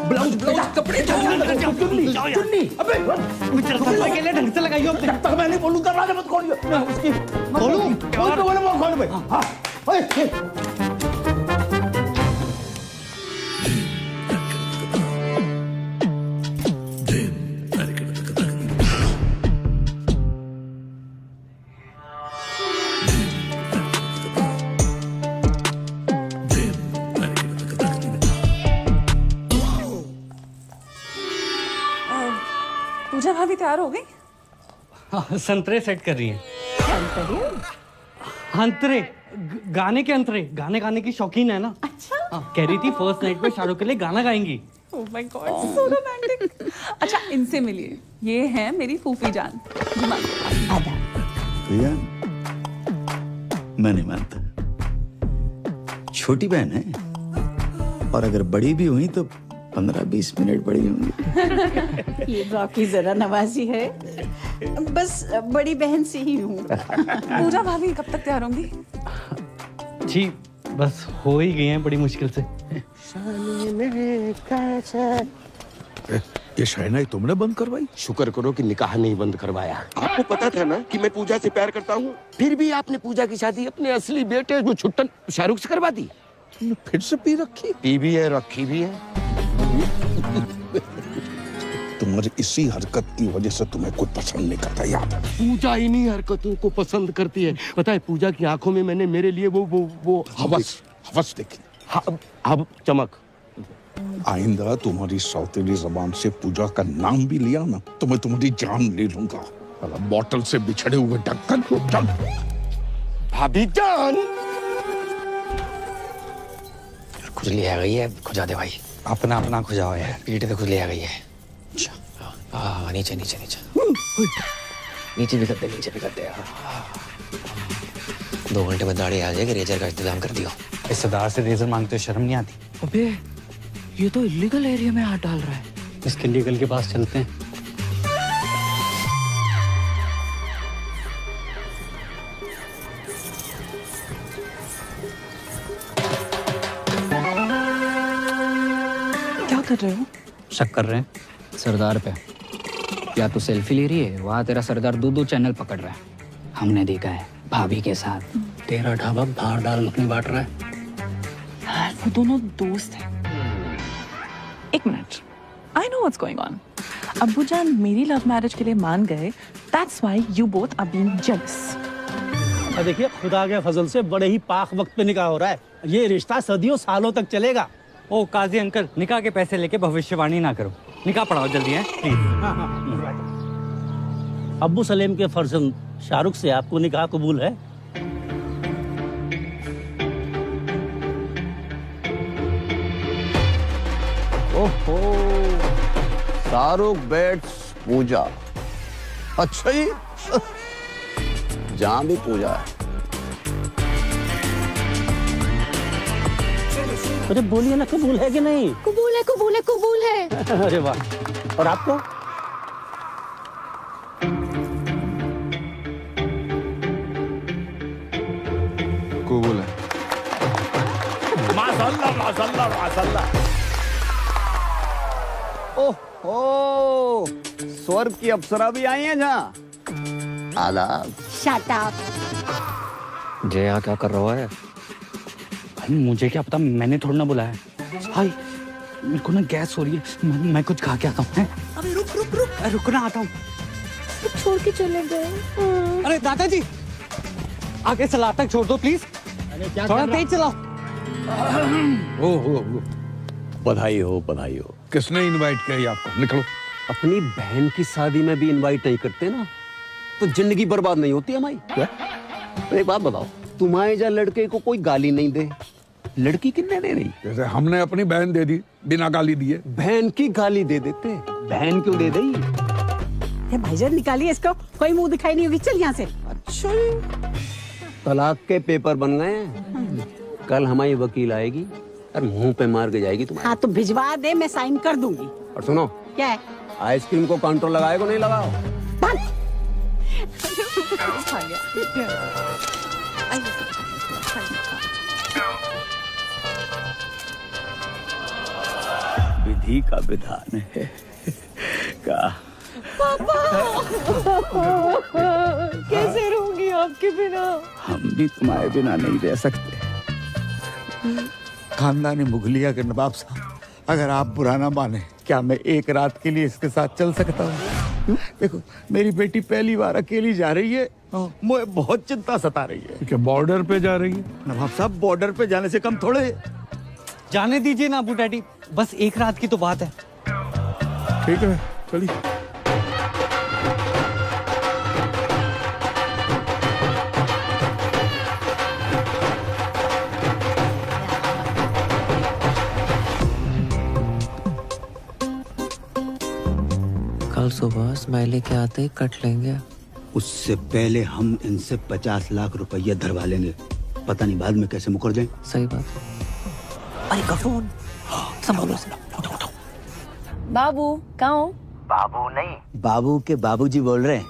ब्लाउज कपड़े चुन्नी। अबे केले ढंग से लगाइयो। जब तक मैं नहीं बोलूं दरवाजा मत खोलियो। उसकी खोलूं खोल भाई। हाँ पूजा भाभी तैयार हो गई? हाँ, संतरे सेट कर रही हैं। अंतरे गाने के अंतरे, गाने गाने की शौकीन है ना। अच्छा। कह रही थी फर्स्ट नाइट पे शाहरुख के लिए गाना गाएंगी। Oh my god, so romantic. अच्छा इनसे मिलिए, ये है मेरी फूफी जान। भैया मैं नहीं मानता, छोटी बहन है, और अगर बड़ी भी हुई तो 15-20 मिनट बड़ी होंगी। ये तो आपकी जरा नवाजी है, बस बड़ी बहन से ही हूँ। पूजा भाभी कब तक तैयार होंगी? जी बस हो ही गई हैं बड़ी मुश्किल से। ये शहनाई तुमने बंद करवाई? शुक्र करो कि निकाह नहीं बंद करवाया। आपको पता था ना कि मैं पूजा से प्यार करता हूँ, फिर भी आपने पूजा की शादी अपने असली बेटे जो छुट्टन शाहरुख से करवा दी। तुमने फिर से पी रखी? पी भी है, रखी भी है। तुम्हारी इसी हरकत की वजह से तुम्हें कोई पसंद नहीं करता यार। पूजा इन्हीं हरकतों को पसंद करती है। पता है पूजा की आंखों में मैंने मेरे लिए वो हवस देखी। अब चमक। आइंदा तुम्हारी सौतेली जबान से पूजा का नाम भी लिया ना तो मैं तुम्हारी जान ले लूंगा। बोतल से बिछड़े हुए ढक्कन। चल भाभी जान। खुजली आ गई है, खुजा दे भाई। अपना अपना खुजाओ यार। पीठ पे खुजली आ गई है। हाँ नीचे नीचे नीचे नीचे भी करते, नीचे भी करते। 2 घंटे में दाढ़ी आ जाएगी, रेजर का इंतजाम कर दियो। रिश्तेदार से रेजर मांगते शर्म नहीं आती? अबे ये तो इलीगल एरिया में हाथ डाल रहा है। इसके लीगल के पास चलते हैं। क्या कर रहे हो? शक कर रहे हैं सरदार पे। या तो सेल्फी ले रही है, वहाँ तेरा सरदार 2-2 चैनल पकड़ रहा है। हमने देखा है भाभी के साथ। तेरा ढाबा बाहर डाल मखनी बांट रहा है। वो दोनों दोस्त हैं। एक minute, I know what's going on. अब्बू जान मेरी लव मैरिज के लिए मान गए, that's why you both are being jealous. देखिए खुदा के फजल से बड़े ही पाक वक्त पे निकाह हो रहा है। ये रिश्ता सदियों सालों तक चलेगा। ओ काजी अंकल, निकाह के पैसे लेके भविष्यवाणी ना करो, निकाह पढ़ाओ जल्दी है प्लीज। अब्बू सलेम के फर्जंद शाहरुख से आपको निकाह कबूल है? ओहो, शाहरुख बेट्स पूजा। अच्छा ही जहां भी पूजा है। अरे बोलिए ना, कबूल है कि नहीं? कबूल है, कबूल है, कबूल है। अरे वाह। और आपको? कबूल है। माशाल्लाह माशाल्लाह माशाल्लाह। ओह स्वर्ग की अप्सरा भी आई हैं जहाँ। आदाब। Shut up. जय यहाँ क्या कर रहा है? भाई मुझे क्या पता, मैंने थोड़ा ना बुलाया। हाय मेरे को ना गैस हो रही है, मैं कुछ खा के आता हूँ। अबे रुक रुक रुक। रुकना, आता हूँ। छोड़ के चले गए। अरे दादाजी आगे चलाता छोड़ दो प्लीज, थोड़ा तेज चलाओ। ओहो बधाई हो बधाई हो। किसने इनवाइट किया आपको? निकलो। अपनी बहन की शादी में भी इनवाइट नहीं करते ना तो जिंदगी बर्बाद नहीं होती हमारी। तो एक बात बताओ, तुम्हारे जहाँ लड़के को कोई गाली नहीं दे, लड़की किन्ने दे रही? जैसे हमने अपनी बहन दे दी बिना गाली दिए। बहन की गाली दे देते, बहन क्यों दे दी? भाईजान निकालिए इसको, कोई मुंह दिखाई नहीं होगी। चल यहाँ से। अच्छा तलाक के पेपर बन गए हैं। कल हमारी वकील आएगी और मुंह पे मार के जाएगी तुम्हारे। हाँ तो भिजवा दे, मैं साइन कर दूंगी। और सुनो, क्या है? आइसक्रीम को काउंटर लगाएगा नहीं लगाओ? विधि का विधान है का। पापा कैसे रहूंगी आपके बिना? हम भी तुम्हारे बिना नहीं रह सकते। खानदानी मुगलिया के नवाब साहब, अगर आप बुरा ना माने, क्या मैं एक रात के लिए इसके साथ चल सकता हूँ? देखो मेरी बेटी पहली बार अकेली जा रही है, मुझे बहुत चिंता सता रही है। क्या बॉर्डर पे जा रही है? नवाब साहब बॉर्डर पे जाने से कम थोड़े। जाने दीजिए ना अबू डैडी, बस एक रात की तो बात है। ठीक है चलिए। कल सुबह स्माइली के आते ही कट लेंगे। उससे पहले हम इनसे 50 लाख रुपया धरवा लेंगे, पता नहीं बाद में कैसे मुकर जाएं। सही बात। अरे का फोन संभालो। बाबू कहाँ हो? बाबू नहीं, बाबू के बाबूजी बोल रहे हैं।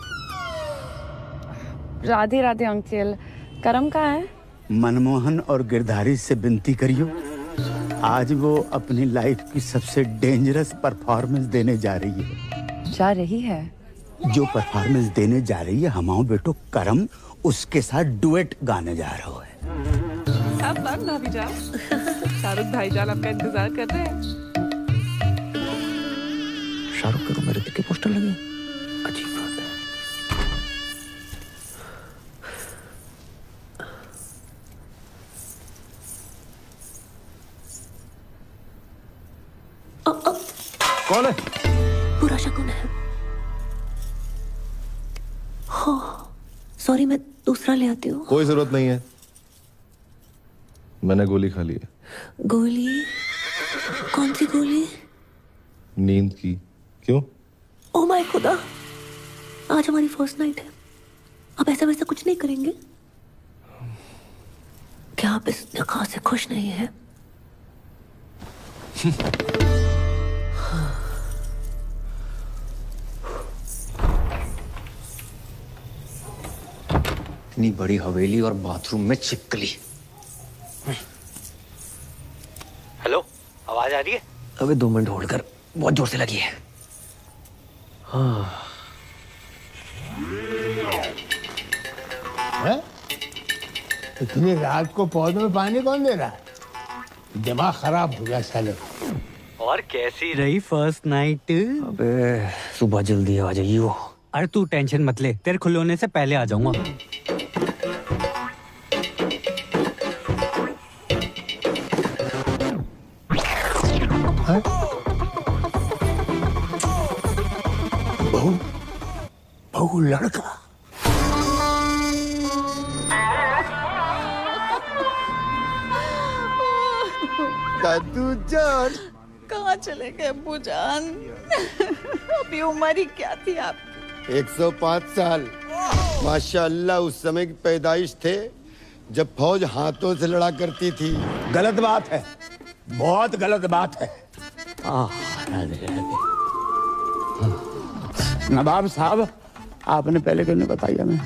राधे राधे अंकल। करम कहाँ है? मनमोहन और गिरधारी से विनती करियो, आज वो अपनी लाइफ की सबसे डेंजरस परफॉर्मेंस देने जा रही है। जा रही है? जो परफॉर्मेंस देने जा रही है हमाओ बेटो करम उसके साथ डुएट गाने जा रहा है। आप भाभी जान, शाहरुख भाईजान आपका इंतजार कर रहे हैं। शाहरुख के रूम में ऋतिक के पोस्टर लगे, अजीब बात है। कौन है? पूरा शकुन है। हाँ सॉरी, मैं दूसरा ले आती हूँ। कोई जरूरत नहीं है, मैंने गोली खा ली है। गोली? कौन सी गोली? नींद की। क्यों? ओह माय खुदा, आज हमारी फर्स्ट नाइट है। अब ऐसा वैसा कुछ नहीं करेंगे? क्या आप इस निकाह से खुश नहीं है? इतनी बड़ी हवेली और बाथरूम में छिपकली। हेलो, आवाज आ रही है? अबे 2 मिनट होल्ड कर, बहुत जोर से लगी है। हाँ। इतनी रात को पौधों में पानी कौन दे रहा है? दिमाग खराब हो गया साले। और कैसी रही फर्स्ट नाइट? अबे सुबह जल्दी आ जाइयो। अरे तू टेंशन मत ले, तेरे खुले होने से पहले आ जाऊंगा। बहू लड़का। दादू जान कहाँ चले गए अब्बू जान? अभी उम्र ही क्या थी आपकी? 105 साल। माशाअल्लाह उस समय की पैदाइश थे जब फौज हाथों से लड़ा करती थी। गलत बात है। बहुत गलत बात है। राधे राधे। नवाब साहब, आपने पहले क्यों नहीं बताया? मैं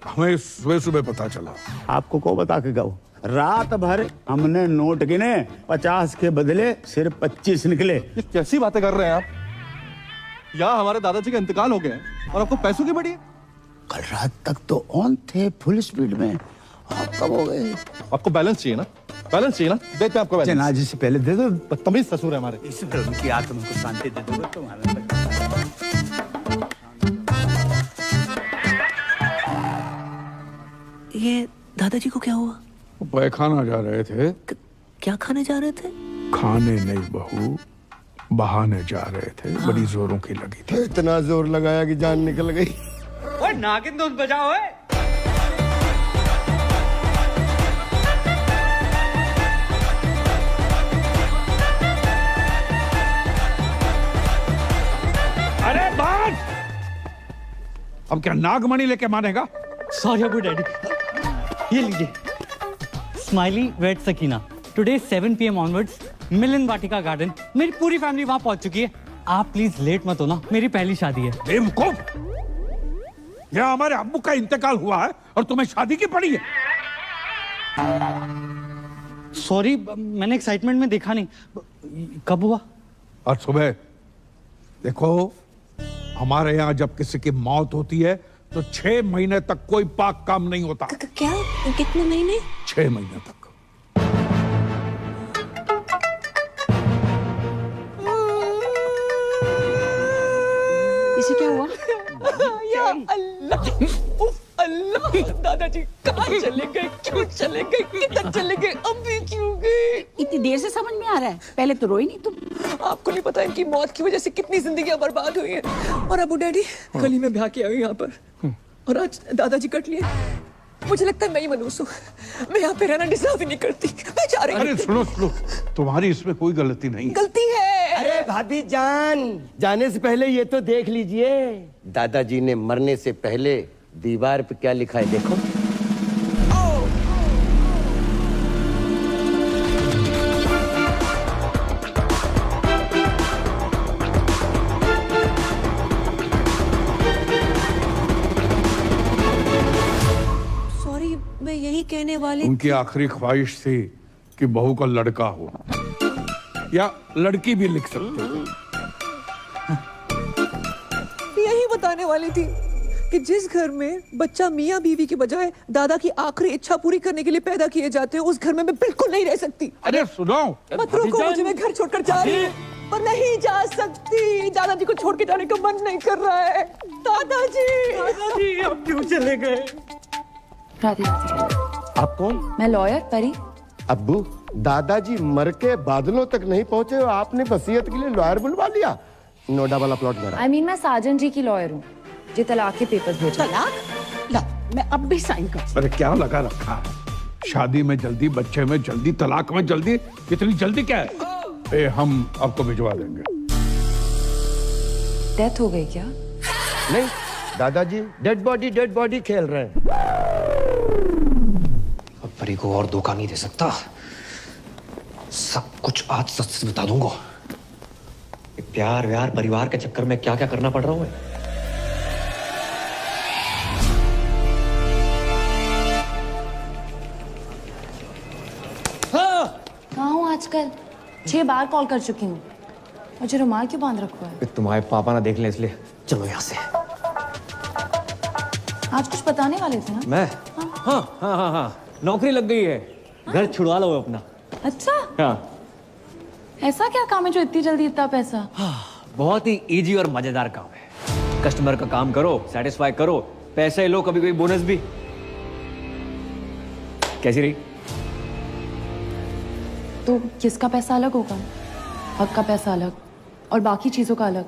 हमें सुबह सुबह पता चला। आपको को बता के गो? रात भर हमने नोट गिने, 50 के बदले सिर्फ 25 निकले। ये कैसी बातें कर रहे हैं आप? यहाँ हमारे दादाजी का इंतकाल हो गया है और आपको पैसों की बड़ी है? कल रात तक तो ऑन थे, फुल स्पीड में। आप कब हो गए? आपको बैलेंस चाहिए ना? बैलेंस चाहिए ना? देते हैं आपको बैलेंस। जनाजे से पहले दे दो। बदतमीज ससुर है हमारे। इस धर्म की आत्मा को शांति दे दो तुम्हारा। ये दादाजी को क्या हुआ? वो पैखाना जा रहे थे। क्या खाने जा रहे थे? खाने नहीं बहू, बहाने जा रहे थे। बड़ी जोरों की लगी थी। इतना जोर लगाया कि जान निकल गई। ओए नागिन धुन बजाओ। अरे बात! अब क्या नागमणि लेके मानेगा? Sorry Abu daddy. ये लीजिए, smiley wait Sakina. Today 7 PM onwards Milan Vatika garden. मेरी पूरी फैमिली वहां पहुंच चुकी है। आप प्लीज लेट मत होना, मेरी पहली शादी है। बेवकूफ! यहाँ हमारे अब्बू का इंतकाल हुआ है और तुम्हें शादी की पड़ी है। सॉरी, मैंने एक्साइटमेंट में देखा नहीं। कब हुआ? और सुबह देखो, हमारे यहाँ जब किसी की मौत होती है तो 6 महीने तक कोई पाक काम नहीं होता। क्या? कितने महीने? 6 महीने तक। इसे क्या हुआ? या अल्लाह, उफ अल्लाह, दादाजी कहाँ चले गए? क्यों चले गए? किधर चले गए? अभी क्यों गए? इतनी देर से समझ में आ रहा है, पहले तो रोई नहीं तुम। आपको नहीं पता इनकी मौत की वजह से कितनी जिंदगियां बर्बाद हुई हैं। और अबू डैडी गली में ब्याह के आई यहाँ पर, और आज दादाजी कट लिए। मुझे लगता है मैं ही मनूस हूँ। मैं यहाँ पे रहना डिजर्व ही नहीं करती। मैं जा रही हूँ। अरे सुनो सुनो, तुम्हारी इसमें कोई गलती नहीं। गलती है। अरे भाभी जान, जाने से पहले ये तो देख लीजिए। दादाजी ने मरने से पहले दीवार पे क्या लिखा है देखो। सॉरी, मैं यही कहने वाली। उनकी आखिरी ख्वाहिश थी कि बहू का लड़का हो, या लड़की भी लिख सकते हो। यही बताने वाली थी कि जिस घर में बच्चा मियाँ बीवी की बजाय दादा की आखिरी इच्छा पूरी करने के लिए पैदा किए जाते हैं, उस घर में मैं बिल्कुल नहीं रह सकती। अरे सुनो, मत रोको मुझे, मैं घर छोड़कर जा रही हूँ। पर नहीं जा सकती, दादाजी को छोड़ के जाने का मन नहीं कर रहा है। दादाजी अब क्यों चले गए? राधे राधे। आप कौन? मैं लॉयर परी। अब्बू, दादाजी मर के बादलों तक नहीं पहुंचे और आपने वसीयत के लिए लॉयर बुलवा लिया। नोएडा वाला प्लॉट मेरा। I mean, मैं साजन जी की लॉयर हूँ, जी तलाक के पेपर्स भेजे। तलाक? ला, मैं अब भी साइन कर। अरे क्या लगा रखा है? शादी में जल्दी, बच्चे में जल्दी, तलाक में जल्दी। इतनी जल्दी क्या है? हम आपको भिजवा देंगे। डेथ हो गई क्या? नहीं, दादाजी डेड बॉडी खेल रहे हैं। अब परी को और धोखा नहीं दे सकता। सब कुछ आज सच से बता दूंगा। प्यार व्यार परिवार के चक्कर में क्या क्या करना पड़ रहा हूँ। कहाँ हूँ आजकल? 6 बार कॉल कर चुकी हूँ। मुझे रुमाल क्यों बांध रखा है? तुम्हारे पापा ना देख ले इसलिए। चलो यहाँ से। आज कुछ बताने वाले थे ना? मैं? हाँ, नौकरी लग गई है। घर छुड़वा लो अपना। अच्छा, हाँ। ऐसा क्या काम है जो इतनी जल्दी इतना पैसा? बहुत ही इजी और मजेदार काम है। कस्टमर का काम करो, सेटिस्फाई करो, पैसे लो, कभी कभी बोनस भी। कैसी रही? तो किसका पैसा अलग होगा? हक का पैसा अलग और बाकी चीजों का अलग।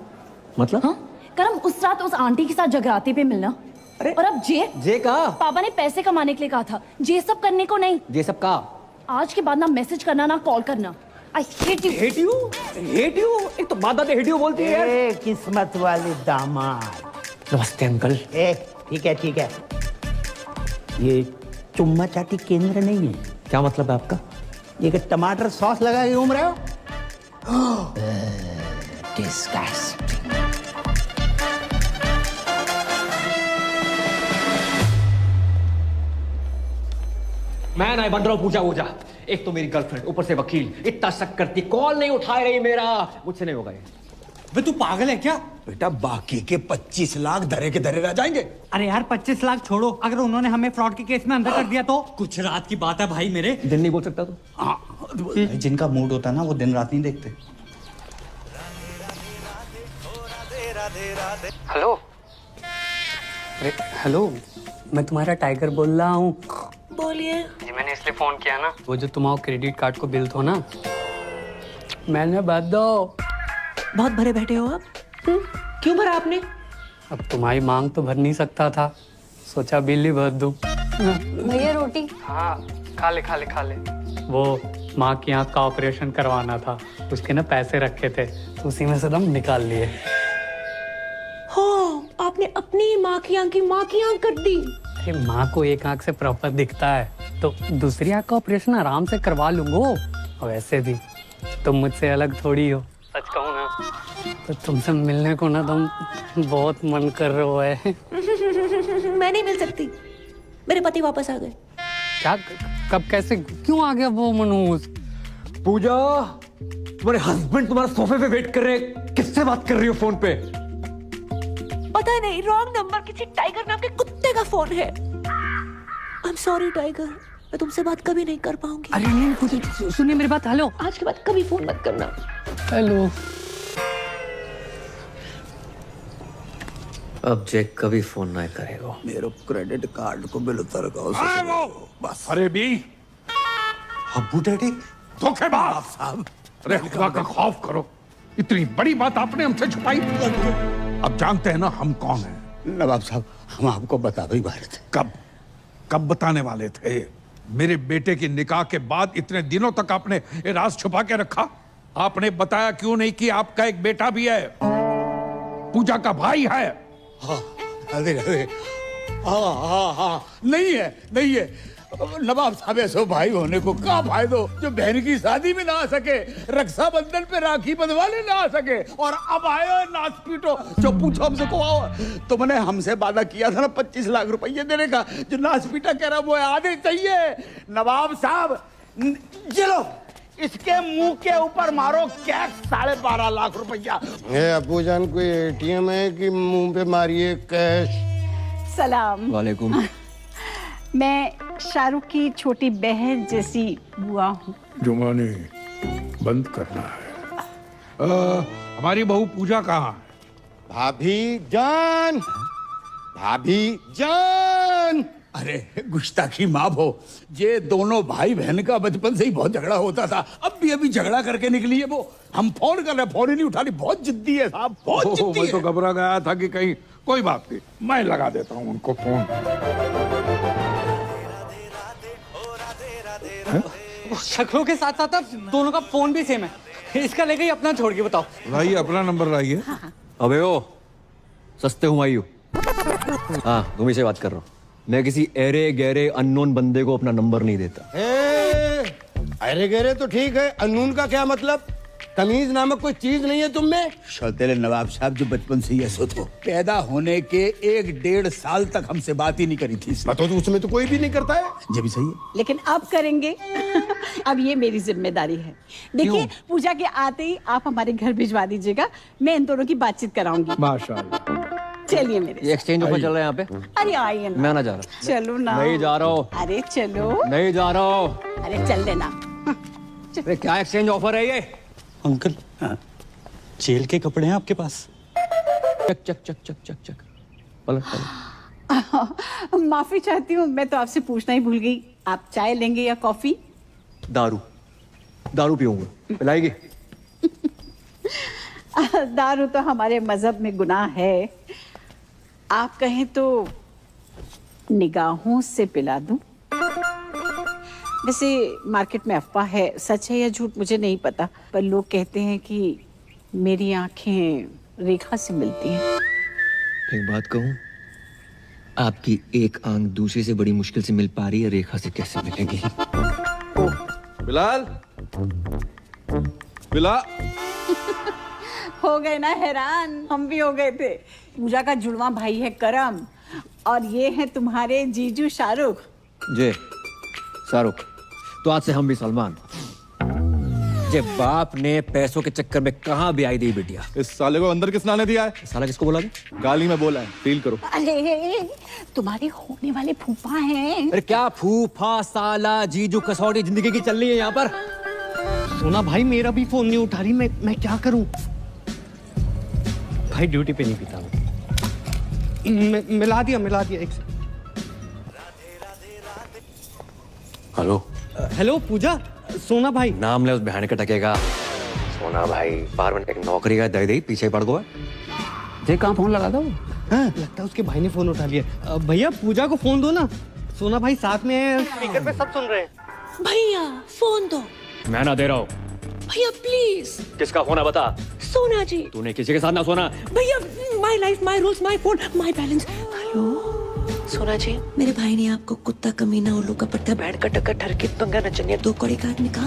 मतलब? हाँ? करम उस रात उस आंटी के साथ जगराते पे मिलना। अरे और अब जे का पापा ने पैसे कमाने के लिए कहा था, जे सब करने को नहीं। जे सब का आज के बाद ना मैसेज करना ना कॉल करना। I hate you. Hate you? Hate you? एक तो बात hate you बोलती है यार। किस्मत वाले दामाद। नमस्ते अंकल। ठीक है। ये चुम्मा चाटी केंद्र नहीं है। क्या मतलब है आपका? ये कि टमाटर सॉस लगा के घूम रहे हो? Disgusting. मैं नहीं बन रहा हूँ पूजा वूजा। एक तो मेरी गर्लफ्रेंड, ऊपर से वकील, इतना शक करती, कॉल नहीं उठा रही मेरा। मुझसे नहीं होगा ये। वे तू पागल है क्या? बेटा बाकी के 25 लाख धरे के धरे रह जाएंगे। अरे यार 25 लाख छोड़ो, अगर उन्होंने हमें फ्रॉड के केस में अंदर कर दिया तो? कुछ रात की बात है भाई मेरे। दिन नहीं बोल सकता तू? भाई, जिनका मूड होता है ना वो दिन रात नहीं देखते। हेलो। अरे हेलो, मैं तुम्हारा टाइगर बोल रहा हूँ। बोलिए। जी मैंने इसलिए फोन किया ना, वो जो तुम्हारा क्रेडिट कार्ड को बिल था ना, मैंने भर दो। बहुत भरे बैठे हो आप? क्यों भरा आपने? अब तुम्हारी मांग तो भर नहीं सकता था, सोचा बिल ही भर दूं। भैया रोटी। हाँ खा ले खा ले खा ले। वो माँ की आँख का ऑपरेशन करवाना था, उसके ना पैसे रखे थे तो उसी में से दम निकाल लिए। हो, आपने अपनी माँ की आँख कर दी। अरे माँ को एक आँख से प्रॉपर दिखता है तो दूसरी आँख का ऑपरेशन आराम से करवा लूंगा। और वैसे भी तुम मुझसे अलग थोड़ी हो, सच कहूँ ना तो तुमसे मिलने को ना तुम बहुत मन कर रहे हो है। मैं नहीं मिल सकती, मेरे पति वापस आ गए। क्या? कब? कैसे? क्यों आ गया वो मनोज? पूजा, तुम्हारे हस्बैंड तुम्हारा सोफे पे वेट कर रहे हैं। किससे बात कर रही हो फोन पे? पता नहीं, रॉन्ग नंबर, किसी टाइगर नाम के कुत्ते का फोन है। आई एम सॉरी टाइगर, मैं तुमसे बात कभी नहीं कर पाऊंगी। अरे नहीं पूजा, सुनिए मेरी बात। हेलो, आज के बाद कभी फोन मत करना। हेलो। अब जैक कभी फोन ना करेगा। मेरे क्रेडिट कार्ड को बिल उतर का बस। अरे बी अब्बू डैडी धोखेबाज साहब, अरे खुदा का खौफ करो, इतनी बड़ी बात आपने हमसे छुपाई। अब जानते हैं ना हम कौन हैं। नवाब साहब, हम आपको बता भी वाले थे। कब बताने वाले थे? मेरे बेटे की निकाह के बाद इतने दिनों तक आपने ये राज छुपा के रखा। आपने बताया क्यों नहीं कि आपका एक बेटा भी है, पूजा का भाई है। हाँ, अरे हाँ, नहीं है नवाब साहब, ऐसे भाई होने को क्या फायदो जो बहन की शादी में ना आ सके, रक्षाबंधन पे राखी बंधवाने ना आ सके, और अब आयो नाच पीटो। जो पूछो हमसे को आओ, तुमने हमसे वादा किया था ना 25 लाख रुपये देने का, जो नाच पीटा कह रहा वो आने चाहिए। नवाब साहब चलो इसके मुंह के ऊपर मारो कैश 12.5 लाख रुपया। अबू जान कोई ATM है कि मुंह पे मारिए कैश? सलाम। वालेकुम। मैं शाहरुख की छोटी बहन जैसी बुआ हूँ। जुमानी बंद करना है। हमारी बहू पूजा कहाँ है? भाभी जान। अरे गुस्ताखी माफ हो, ये दोनों भाई बहन का बचपन से ही बहुत झगड़ा होता था। अब भी अभी झगड़ा करके निकली है वो। हम फोन कर रहे, फोन ही नहीं उठा रही। बहुत जिद्दी है साहब, बहुत जिद्दी मैं है। तो घबरा गया था कि कहीं कोई बात नहीं, मैं लगा देता हूँ उनको फोन। शक्लों के साथ साथ अब दोनों का फोन भी सेम है। इसका लेके ही अपना छोड़ के बताओ। लाइए अपना नंबर लाइए। अबे ओ सस्ते हुमायूं। हाँ तुम से बात कर रहा हूँ। मैं किसी एरे गहरे अननोन बंदे को अपना नंबर नहीं देता। अरे गहरे तो ठीक है, अननोन का क्या मतलब? तमीज नामक कोई चीज नहीं है तुम में? शौतेले नवाब साहब जो बचपन से ही ऐसे थे, पैदा होने के 1-1.5 साल तक हमसे बात ही नहीं करी थी। तो उसमें तो कोई भी नहीं करता है। ये भी सही है, लेकिन अब करेंगे। अब ये मेरी जिम्मेदारी है। देखिए पूजा के आते ही आप हमारे घर भिजवा दीजिएगा, मैं इन दोनों की बातचीत कराऊंगी। माशाल्लाह। चलिए मेरे। ये एक्सचेंज ऑफर चल रहा है यहाँ पे। अरे आइए ना। मैं ना जा रहा। चलो ना। नहीं जा रहा हूँ। अरे चलो। नहीं जा रहा हूँ। अरे चल देना। अरे क्या एक्सचेंज ऑफर है ये? अंकल जेल के कपड़े हैं आपके पास? चक चक चक चक चक चक। पलट। माफी चाहती हूँ, मैं तो आपसे पूछना ही भूल गई। आप चाय लेंगे या कॉफी? दारू पीऊंगा, पिलाएगी? दारू तो हमारे मजहब में गुनाह है। आप कहें तो निगाहों से पिला दूं। वैसे मार्केट में अफवाह है, सच है या झूठ मुझे नहीं पता, पर लोग कहते हैं कि मेरी आंखें रेखा से मिलती हैं। एक बात कहूं, आपकी एक आंख दूसरे से बड़ी मुश्किल से मिल पा रही है, रेखा से कैसे मिलेगी? बिलाल, बिलाल। हो गए ना हैरान, हम भी हो गए थे। पूजा का जुड़वा भाई है करम और ये है तुम्हारे जीजू शाहरुख। जे शाहरुख, तो आज से हम भी सलमान। जे बाप ने पैसों के चक्कर में कहाँ भी आई दी बिटिया। इस साले को अंदर किस नाने दिया है? साला किसको बोला? गाली में बोला है, फील करो। अरे तुम्हारे होने वाले फूफा हैं। अरे क्या फूफा, साला, जीजू, कसौटी जिंदगी की चल रही है यहाँ पर। सोना भाई मेरा भी फोन नहीं उठा रही, मैं क्या करूं? भाई ड्यूटी पे नहीं पीता हूँ। मिला दिया एक से। हेलो हेलो पूजा, सोना भाई। नाम ले उस बहन के टकेगा। सोना भाई बाहर में एक नौकरी का दे पीछे पड़ गया। जे कहाँ फोन लगा दो? हाँ, लगता है उसके भाई ने फोन उठा लिया। भैया पूजा को फोन दो ना, सोना भाई साथ में स्पीकर पे सब सुन रहे हैं। भैया फोन दो। मैं ना दे रहा हूँ। भैया प्लीज। किसका फोन है बता? सोना जी। तूने किसी के साथ ना सोना। भैया my life my rules my phone my balance. Hello सोना जी, मेरे भाई ने आपको कुत्ता, कमीना, उल्लू का पट्टा, बैठ का टक्कर, ठरकी, पंगा, नचनिया, दो कौड़ी का आदमी कहा।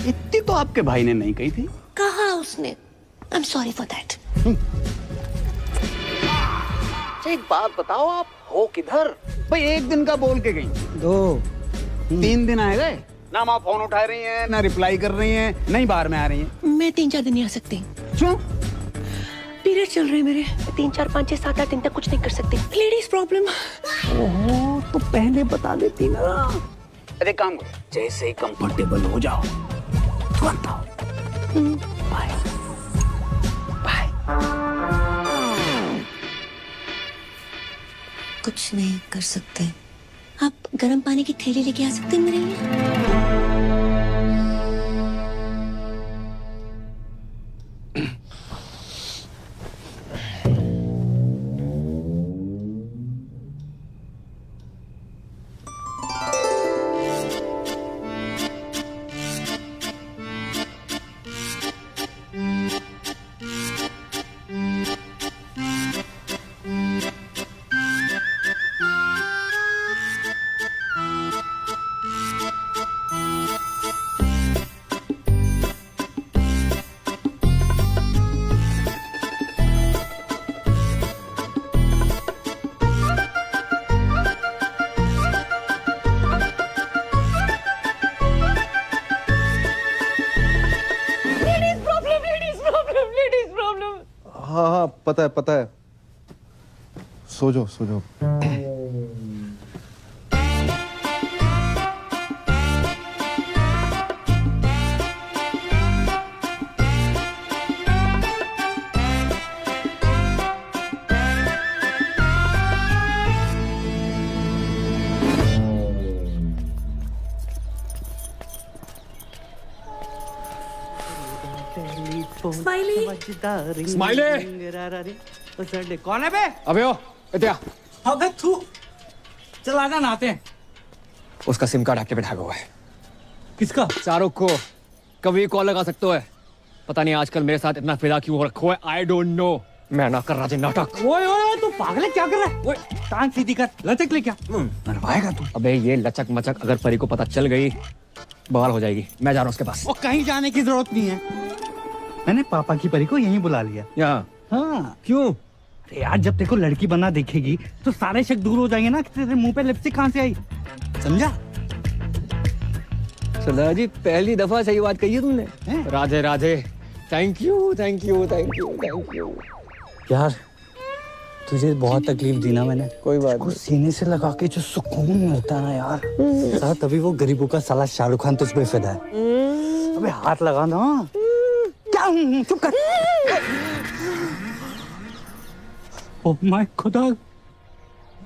इतनी तो आपके भाई ने नहीं कही थी। कहा उसने। I am sorry for that. एक बात बताओ, आप हो किधर? भाई एक दिन का बोल के गई, 2-3 दिन आए गए ना। आप फोन उठा रही हैं, ना रिप्लाई कर रही हैं, नहीं बाहर में आ रही हैं। मैं 3-4 दिन नहीं आ सकती। क्यों? पीरियड चल रहे हैं मेरे। 3, 4, 5, 6, 7, 8 दिन तक कुछ नहीं कर सकती। Ladies problem. ओहो, तो पहले बता देती ना। अरे काम करो, जैसे ही कंफर्टेबल हो जाओ तुरंत आओ। Bye bye. कुछ नहीं कर सकते। आप गर्म पानी की थैली लेके आ सकते हैं मेरे लिए? हाँ, पता है। सो जाओ। स्माइली कौन है बे? अबे ओ इत्या। अबे तू चल आजा नहाते हैं। उसका सिम कार्ड एक्टिवेट हुआ है। किसका? शाहरुख को कभी कॉल लगा सकते हो। पता नहीं आजकल मेरे साथ इतना फिदा क्यों हो रखा है। I don't know. मैं ना कर रहा नाटक। ओए तू पागल है, क्या कर रहा है? ओए टांग सीधी कर, लचक ले क्या मरवाएगा तू? अबे ये लचक मचक अगर परी को पता चल गई बवाल हो जाएगी। मैं जा रहा हूँ उसके पास। वो कहीं जाने की जरूरत नहीं है। मैंने पापा की परी को यहीं बुला लिया। यहाँ? हाँ। क्यों? अरे यार जब तेरे को लड़की बना देखेगी तो सारे शक दूर हो जाएंगे ना कि तेरे मुंह पे लिपस्टिक कहाँ से आई। समझा? सरदार जी पहली दफा सही बात कही है तुमने। राधे राधे। Thank you. यार तुझे बहुत तकलीफ दी ना मैंने। कोई बात नहीं। सीने से लगा के जो सुकून मिलता है ना यार, साला तभी वो गरीबों का साला शाहरुख खान तुझ पे फिदा है। अबे हाथ लगा ना। क्या? चुप कर। ओह माय खुदा।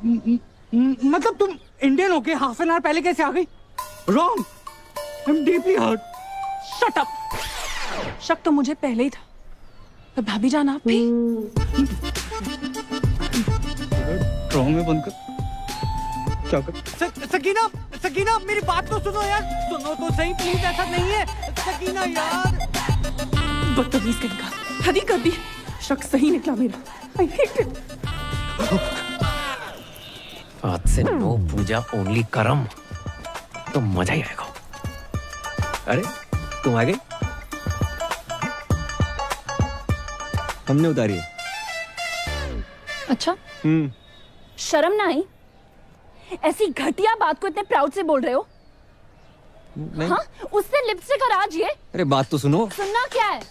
मतलब तुम इंडियन होके हाफ एन आवर पहले कैसे आ गई? Wrong. I am deeply hurt. Shut up. शक तो मुझे पहले ही था। पर भाभी जान आप भी में बंद कर। क्या कर? सकीना मेरी बात तो सुनो यार। सुनो तो सही प्लीज, ऐसा नहीं है सकीना यार। बदतमीज करेगा। हद ही कर दी। शक सही निकला मेरा। I hate it. आज से नो पूजा ओनली करम। तो मजा ही आएगा। अरे तुम आ गई? हमने उतारी है। अच्छा, शर्म ना आई? ऐसी घटिया बात को इतने प्राउड से बोल रहे हो? नहीं। हाँ, उसने लिपस्टिक और आज ये। अरे बात तो सुनो। सुनना क्या है?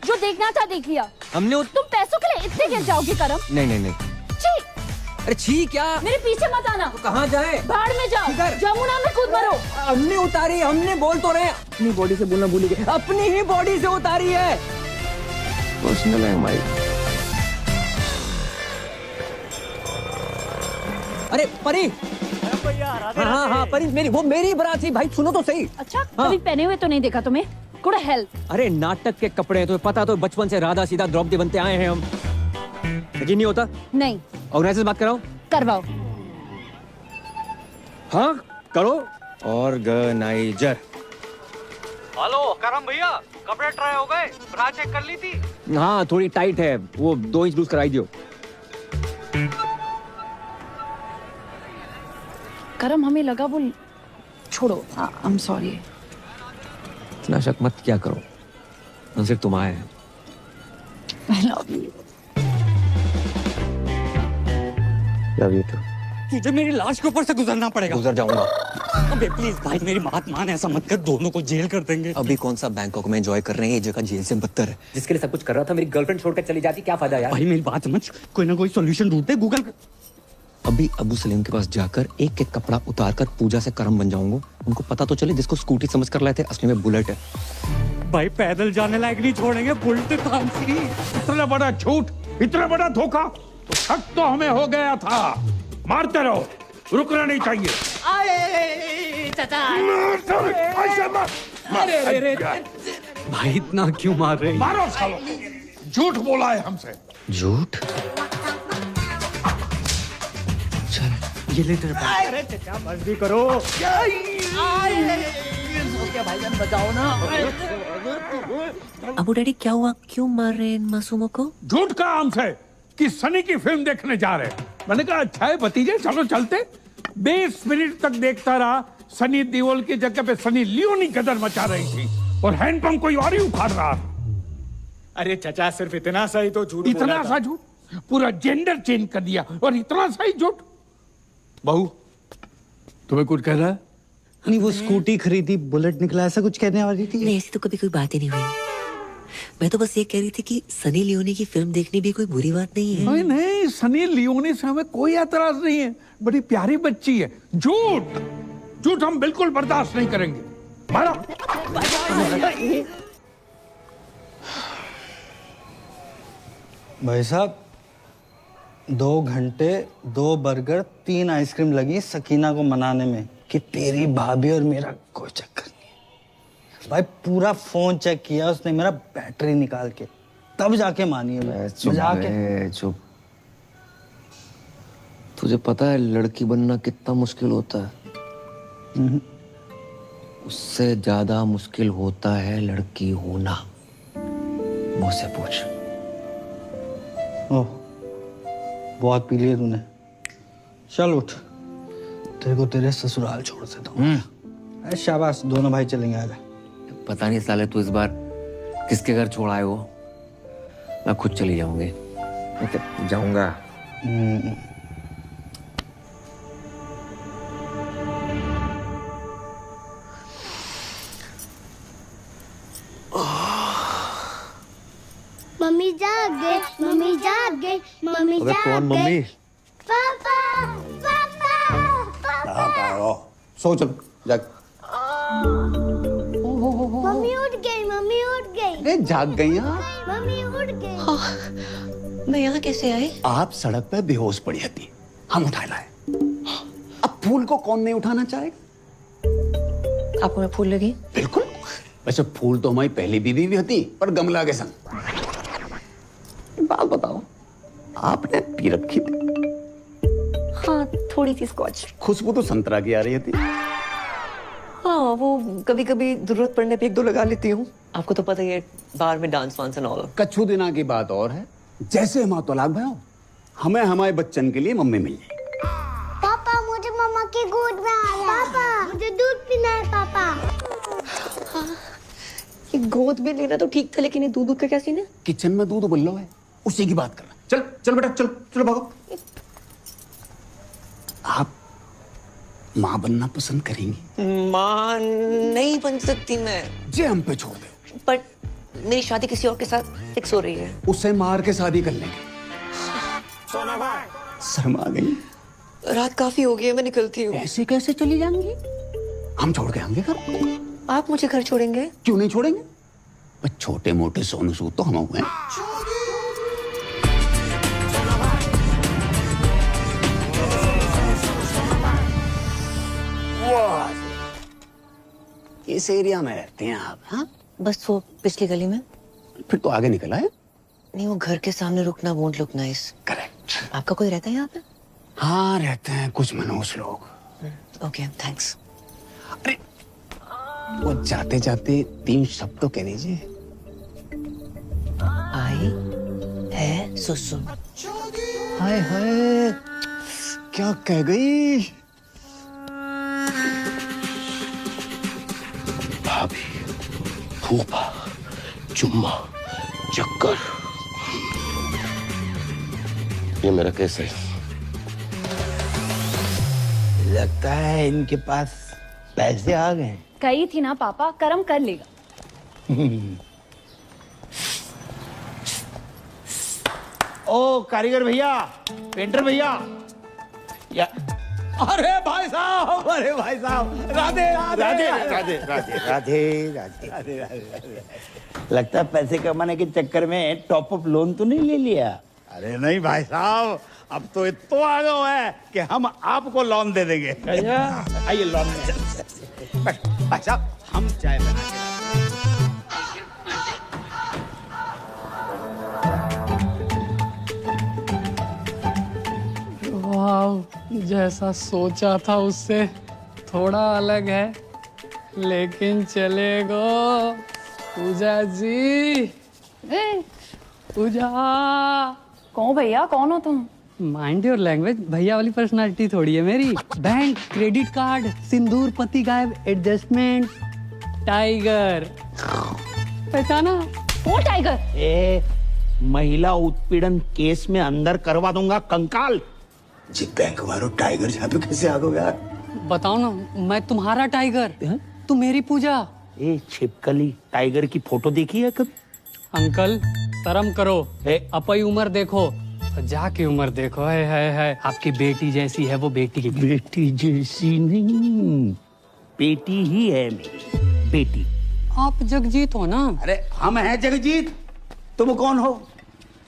जो देखना था देख लिया। हमने तुम पैसों के लिए इतने गिर जाओगे करम? नहीं नहीं नहीं। छी! अरे छी क्या? मेरे पीछे मत आना। तो कहाँ जाए? बाढ़ में जाओ। जमुना में कूद मरो। हमने उतारी, हमने बोल तो रहे। अपनी बॉडी से बोलना भूल गए। अपनी ही बॉडी से उतारी है। पर्सनल है हमारी। अरे परी। हाँ हाँ परी, मेरी वो मेरी बारात थी भाई, सुनो तो सही। अच्छा, कभी पहने हुए तो नहीं देखा तुम्हें? Good health. अरे नाटक के कपड़े हैं, तुम्हें पता तो बचपन से राधा सीधा द्रौपदी बनते आए हैं हम। यकीन नहीं होता? नहीं। ऑर्गेनाइजर से बात कराओ। करवाओ। हाँ करो। ऑर्गेनाइजर। हेलो करम भैया, कपड़े ट्राई हो गए? ब्रा चेक कर ली थी? हाँ थोड़ी टाइट है, वो 2 इंच लूज कराई दियो। करम हमें लगा वो छोड़ो। I am sorry. इतना शक मत क्या करो, हम सिर्फ तुम आए हैं। I love you. Love you too. तुझे मेरी लाश के ऊपर से गुजरना पड़ेगा। गुजर जाऊंगा। अबे प्लीज भाई, मेरी बात मान, ऐसा मत कर, दोनों को जेल कर देंगे। अभी कौन सा बैंकॉक में एंजॉय कर रहे हैं, ये जगह जेल से बदतर है। जिसके लिए सब कुछ कर रहा था, मेरी गर्लफ्रेंड छोड़कर चली जाती, क्या फायदा यार? भाई मेरी बात समझ, कोई ना कोई सॉल्यूशन ढूंढते, गूगल। अभी अबू सलीम के पास जाकर एक एक कपड़ा उतार कर पूजा से करम बन जाऊंगा। उनको पता तो चले जिसको स्कूटी समझ कर लाए थे असली में बुलेट है। भाई पैदल जाने लायक नहीं छोड़ेंगे, बुलेट खांसी। इतना बड़ा झूठ, इतना बड़ा धोखा, तो शक तो हमें हो गया था। मारते रहो, रुकना नहीं चाहिए। भाई इतना क्यों मार रहे? मारो सालो, झूठ बोला है हमसे। झूठ? ये ले तेरे पास। अरे चाचा बस भी करो। भाईजान बचाओ ना। अबू डैडी क्या हुआ, क्यों मार रहे हैं इन मासूमों को? झूठ कहा हमसे कि सनी की फिल्म देखने जा रहे हैं। मैंने कहा अच्छा है भतीजे, चलो चलते। 20 मिनट तक देखता रहा, सनी देओल की जगह पे सनी लियोनी गदर मचा रही थी और हैंडपंप कोई और ही उखाड़ रहा। अरे चाचा सिर्फ इतना सा ही तो झूठ बोला इतना था। सा झूठ? पूरा जेंडर चेंज कर दिया और इतना सा ही झूठ? बहू तुम्हें कुछ कहना है? नहीं, वो स्कूटी खरीदी, बुलेट निकला, ऐसा कुछ कहने वाली थी? नहीं, ऐसी तो कभी कोई बात ही नहीं हुई। मैं तो बस ये कह रही थी कि सनी लियोनी की फिल्म देखनी भी कोई बुरी बात नहीं है। नहीं नहीं, सनी लियोनी से हमें कोई एतराज नहीं है, बड़ी प्यारी बच्ची है। झूठ झूठ हम बिल्कुल बर्दाश्त नहीं करेंगे। मारो। भाई साहब, 2 घंटे 2 बर्गर 3 आइसक्रीम लगी सकीना को मनाने में कि तेरी भाभी और मेरा कोई चक्कर नहीं है। भाई पूरा फोन चेक किया उसने मेरा, बैटरी निकाल के, तब जाके मानी है। चुप। तुझे पता है लड़की बनना कितना मुश्किल होता है? उससे ज्यादा मुश्किल होता है लड़की होना। मुझसे पूछ। ओह, बहुत पी लिया तूने। चल उठ, तेरे को तेरे ससुराल छोड़ देता हूँ। शाबाश, दोनों भाई चलेंगे। आगे पता नहीं साले तू इस बार किसके घर छोड़ आए हो। मैं खुद चली जाऊंगी। जाऊंगा। मम्मी जाग गई, मम्मी जाग गई, मम्मी अबे जाग कौन मम्मी? गई। पापा पापा पापा। सो चलो जाग। मम्मी उठ गई, मम्मी उठ गई। अरे जाग गई यार। मम्मी उठ गई। मैं यहाँ कैसे आई? आप सड़क पे बेहोश पड़ी थी, हम उठा लाए। अब फूल को कौन नहीं उठाना चाहेगा? आपको मैं फूल लगी? बिल्कुल। वैसे फूल तो हमारी पहली बीवी भी होती, पर गमला के संग। बात बताओ, आपने पी रखी थी? हाँ, थोड़ी सी स्कॉच। खुशबू तो संतरा की आ रही थी। हाँ, वो कभी कभी जरूरत पड़ने पे 1-2 लगा लेती हूँ। आपको तो पता ही है, बार में डांस वांस एंड ऑल। कच्छू दिना की बात और है। जैसे हम तलाक भयो, हमें हमारे बच्चन के लिए मम्मी मिल जाए। पापा मुझे मम्मा की गोद में आना है। पापा मुझे दूध पीना है। पापा ये गोद में लेना तो ठीक था, लेकिन ये दूध का क्या सीन है? किचन में दूध उबल रहा है, उसी की बात कर रहा। चल चल बेटा, चल चलो भागो। आप माँ बनना पसंद करेंगी? माँ नहीं बन सकती मैं। जे हम पे छोड़ दे। पर मेरी शादी किसी और के साथ फिक्स हो रही है। उससे मार के शादी कर लेंगे। शर्मा गई। रात काफी हो गई है, मैं निकलती हूँ। ऐसे कैसे चली जाएंगी? हम छोड़ के आएंगे घर। आप मुझे घर छोड़ेंगे? क्यों नहीं छोड़ेंगे? बस छोटे मोटे सोनू सूद तो हम हुए हैं। इस एरिया में रहते हैं आप? हाँ, बस वो पिछली गली में। फिर तो आगे निकला है। नहीं, वो घर के सामने रुकना वोंट लुक नाइस। करेक्ट। आपका कोई रहता है यहाँ पे? हाँ, रहते हैं कुछ मनोज लोग। Okay, thanks. अरे वो जाते जाते 3 शब्द तो कह दीजिए। आई है सुसु। हाय हाय, क्या कह गई? भाभी, फूफा, चुम्मा, चक्कर। ये मेरा केस है। लगता है इनके पास पैसे आ गए। कही थी ना पापा, कर्म कर लेगा। ओ कारीगर भैया, पेंटर भैया, या अरे भाई साहब, अरे भाई साहब, राधे राधे राधे राधे राधे राधे राधे राधे राधे। लगता है पैसे कमाने के चक्कर में टॉप अप लोन तो नहीं ले लिया? अरे नहीं भाई साहब, अब तो इतना आ गया है कि हम आपको लोन दे देंगे। आइए लोन में। भाई साहब, हम चाय बना के वाह, जैसा सोचा था उससे थोड़ा अलग है, लेकिन चलेगा। पूजा जी, पूजा। कौन भैया, कौन हो तुम? माइंड योर लैंग्वेज, भैया वाली पर्सनालिटी थोड़ी है मेरी। बैंक, क्रेडिट कार्ड, सिंदूर, पति गायब, एडजस्टमेंट, टाइगर। पहचाना? वो टाइगर? ए, महिला उत्पीड़न केस में अंदर करवा दूंगा कंकाल। जी बैंक वालों, टाइगर यहाँ पे कैसे आ गए यार? बताओ ना, मैं तुम्हारा टाइगर, तुम मेरी पूजा। ए छिपकली, टाइगर की फोटो देखी है कभी? अंकल शर्म करो, अपनी उम्र देखो, तो जाके उम्र देखो। है आपकी बेटी जैसी है वो बेटी की। बेटी जैसी नहीं, बेटी ही है मेरी बेटी। आप जगजीत हो ना? अरे हम हैं जगजीत, तुम कौन हो?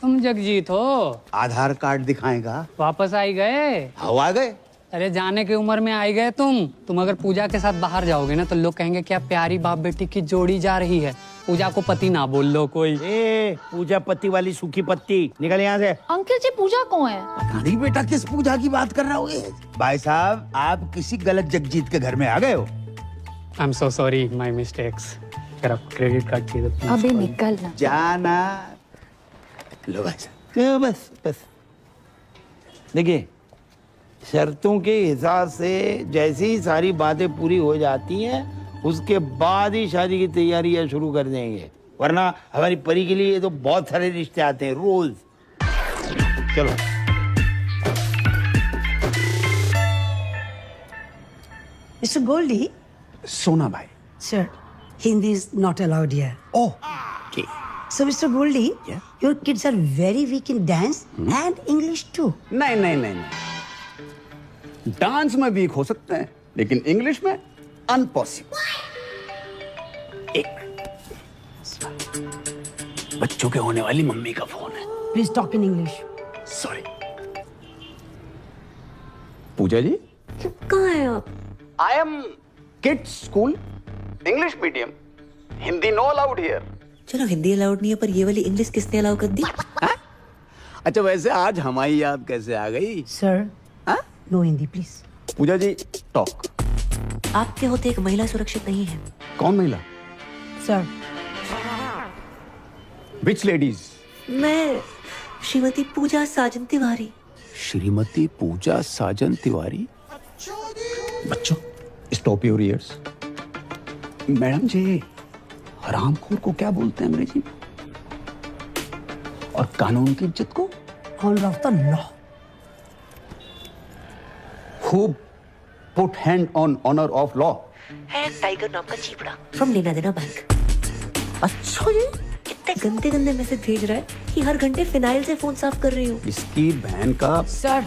तुम जगजीत हो। आधार कार्ड दिखाएगा। वापस आई गए? हवा गए। अरे जाने की उम्र में आई गए तुम अगर पूजा के साथ बाहर जाओगे ना तो लोग कहेंगे क्या प्यारी बाप बेटी की जोड़ी जा रही है। पूजा को पति ना बोल लो कोई। ए, पूजा पति वाली सूखी पत्ती, निकल यहाँ से। अंकल जी, पूजा कौन है? पता नहीं बेटा, किस पूजा की बात कर रहा हो? भाई साहब, आप किसी गलत जगजीत के घर में आ गए हो। I am so sorry, my mistakes. अगर आप क्रेडिट कार्ड चाहिए तो अबे निकल ना। जाना। लो भाई साहब, बस बस। देखिए, शर्तों के हिसाब से जैसे ही सारी बातें पूरी हो जाती हैं, उसके बाद ही शादी की तैयारियां शुरू कर देंगे, वरना हमारी परी के लिए तो बहुत सारे रिश्ते आते हैं रोज। चलो। Mr. Goldie? सोना भाई। Sir, Hindi is not allowed here. Oh, okay. So, Mr. Goldie, your kids are very weak in dance and English too. नहीं नहीं नहीं नहीं, डांस में वीक हो सकते हैं, लेकिन इंग्लिश में अनपॉसिबल। एक बच्चों के होने वाली मम्मी का फोन है। Please talk in English. Sorry. Pooja ji, कहाँ हैं आप? I am kids school, English medium, Hindi no allowed here. चलो, हिंदी अलाउड नहीं है, पर ये वाली इंग्लिश किसने अलाउ कर दी? अच्छा, वैसे आज हमारी याद कैसे आ गई? Sir, no Hindi, please. Pooja ji, talk. आपके होते एक महिला सुरक्षित नहीं है। कौन महिला? Sir. Which ladies? मैं श्रीमती पूजा साजन तिवारी। श्रीमती पूजा साजन तिवारी। बच्चों, स्टॉप योर ईयर्स। मैडम जी, हरामखोर को क्या बोलते हैं अंग्रेजी में? और कानून की इज्जत को? Honour of the law. Who put hand on honor of law? है टाइगर नाम का चीपड़ा फ्रॉम लेना देना बैंक। अच्छा जी, कितने गंदे गंदे मैसेज भेज रहा है कि हर घंटे फिनाइल से फोन साफ कर रही हूँ। इसकी बहन का। Sir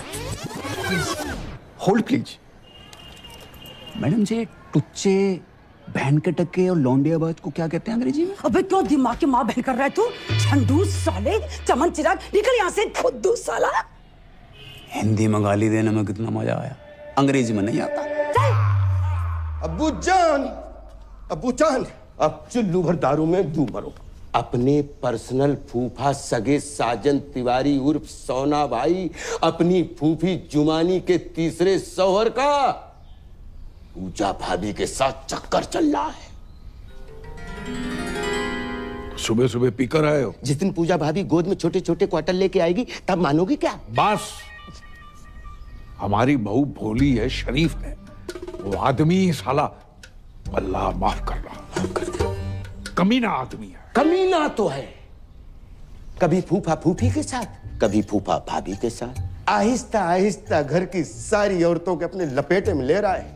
hold please. मैडम जी, टुच्चे, बहन के टक्के और लौंडियाबाज को क्या कहते हैं अंग्रेजी में? अबे क्यों दिमाग की माँ बहन कर रहा है तू? झंडू साले, चमन चिराग, निकल यहाँ से खुद्दू साला। हिंदी में गाली देने में कितना मजा आया, अंग्रेजी में नहीं आता। अब्बू जान, अब चुल्लू भर दारू में डूब मरो। अपने पर्सनल फूफा सगे साजन तिवारी उर्फ सोना भाई, अपनी फूफी जुमानी के तीसरे शौहर का पूजा भाभी के साथ चक्कर चल रहा है। सुबह सुबह पीकर आए हो? जिस दिन पूजा भाभी गोद में छोटे छोटे क्वार्टर लेके आएगी तब मानोगे क्या? बस, हमारी बहू भोली है, शरीफ है, वो आदमी साला अल्लाह माफ कर रहा, कमीना आदमी है। कमीना तो है, कभी फूफा फूफी के साथ, कभी फूफा भाभी के साथ, आहिस्ता आहिस्ता घर की सारी औरतों के अपने लपेटे में ले रहा है।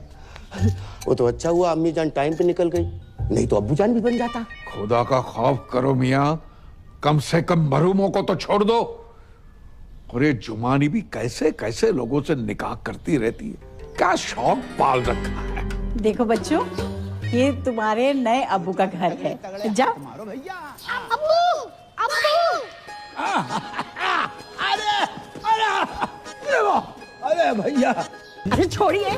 वो तो अच्छा हुआ अम्मी जान टाइम पे निकल गई, नहीं तो अब्बू जान भी बन जाता। खुदा का खौफ करो मियां, कम से कम मरूमों को तो छोड़ दो। और ये जुमानी भी कैसे कैसे लोगों से निकाह करती रहती है, क्या शौक पाल रखा है। देखो बच्चों, ये तुम्हारे नए अब्बू का घर है, जाओ। अब्बू, अब्बू। अरे भैया, अरे छोड़िए।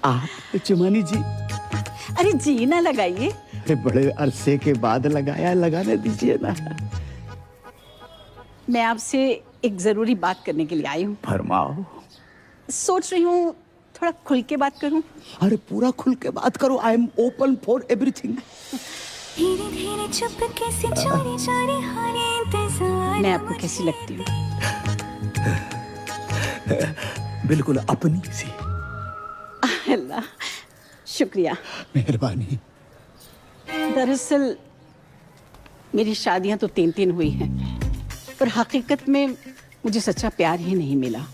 आप जुमानी जी। अरे जी ना लगाइए। अरे बड़े अरसे के बाद लगाया, लगाने दीजिए ना। मैं आपसे एक जरूरी बात करने के लिए आई हूँ। फरमाओ। सोच रही हूँ थोड़ा खुल के बात करूँ। अरे पूरा खुल के बात करो, I am open for everything. धीरे धीरे चुपके से चोरी चोरी हरे इंतजार। मैं आपको कैसी लगती हूँ? बिल्कुल अपनी सी। अल्लाह, शुक्रिया, मेहरबानी। दरअसल मेरी शादियां तो 3 हुई हैं, पर हकीकत में मुझे सच्चा प्यार ही नहीं मिला।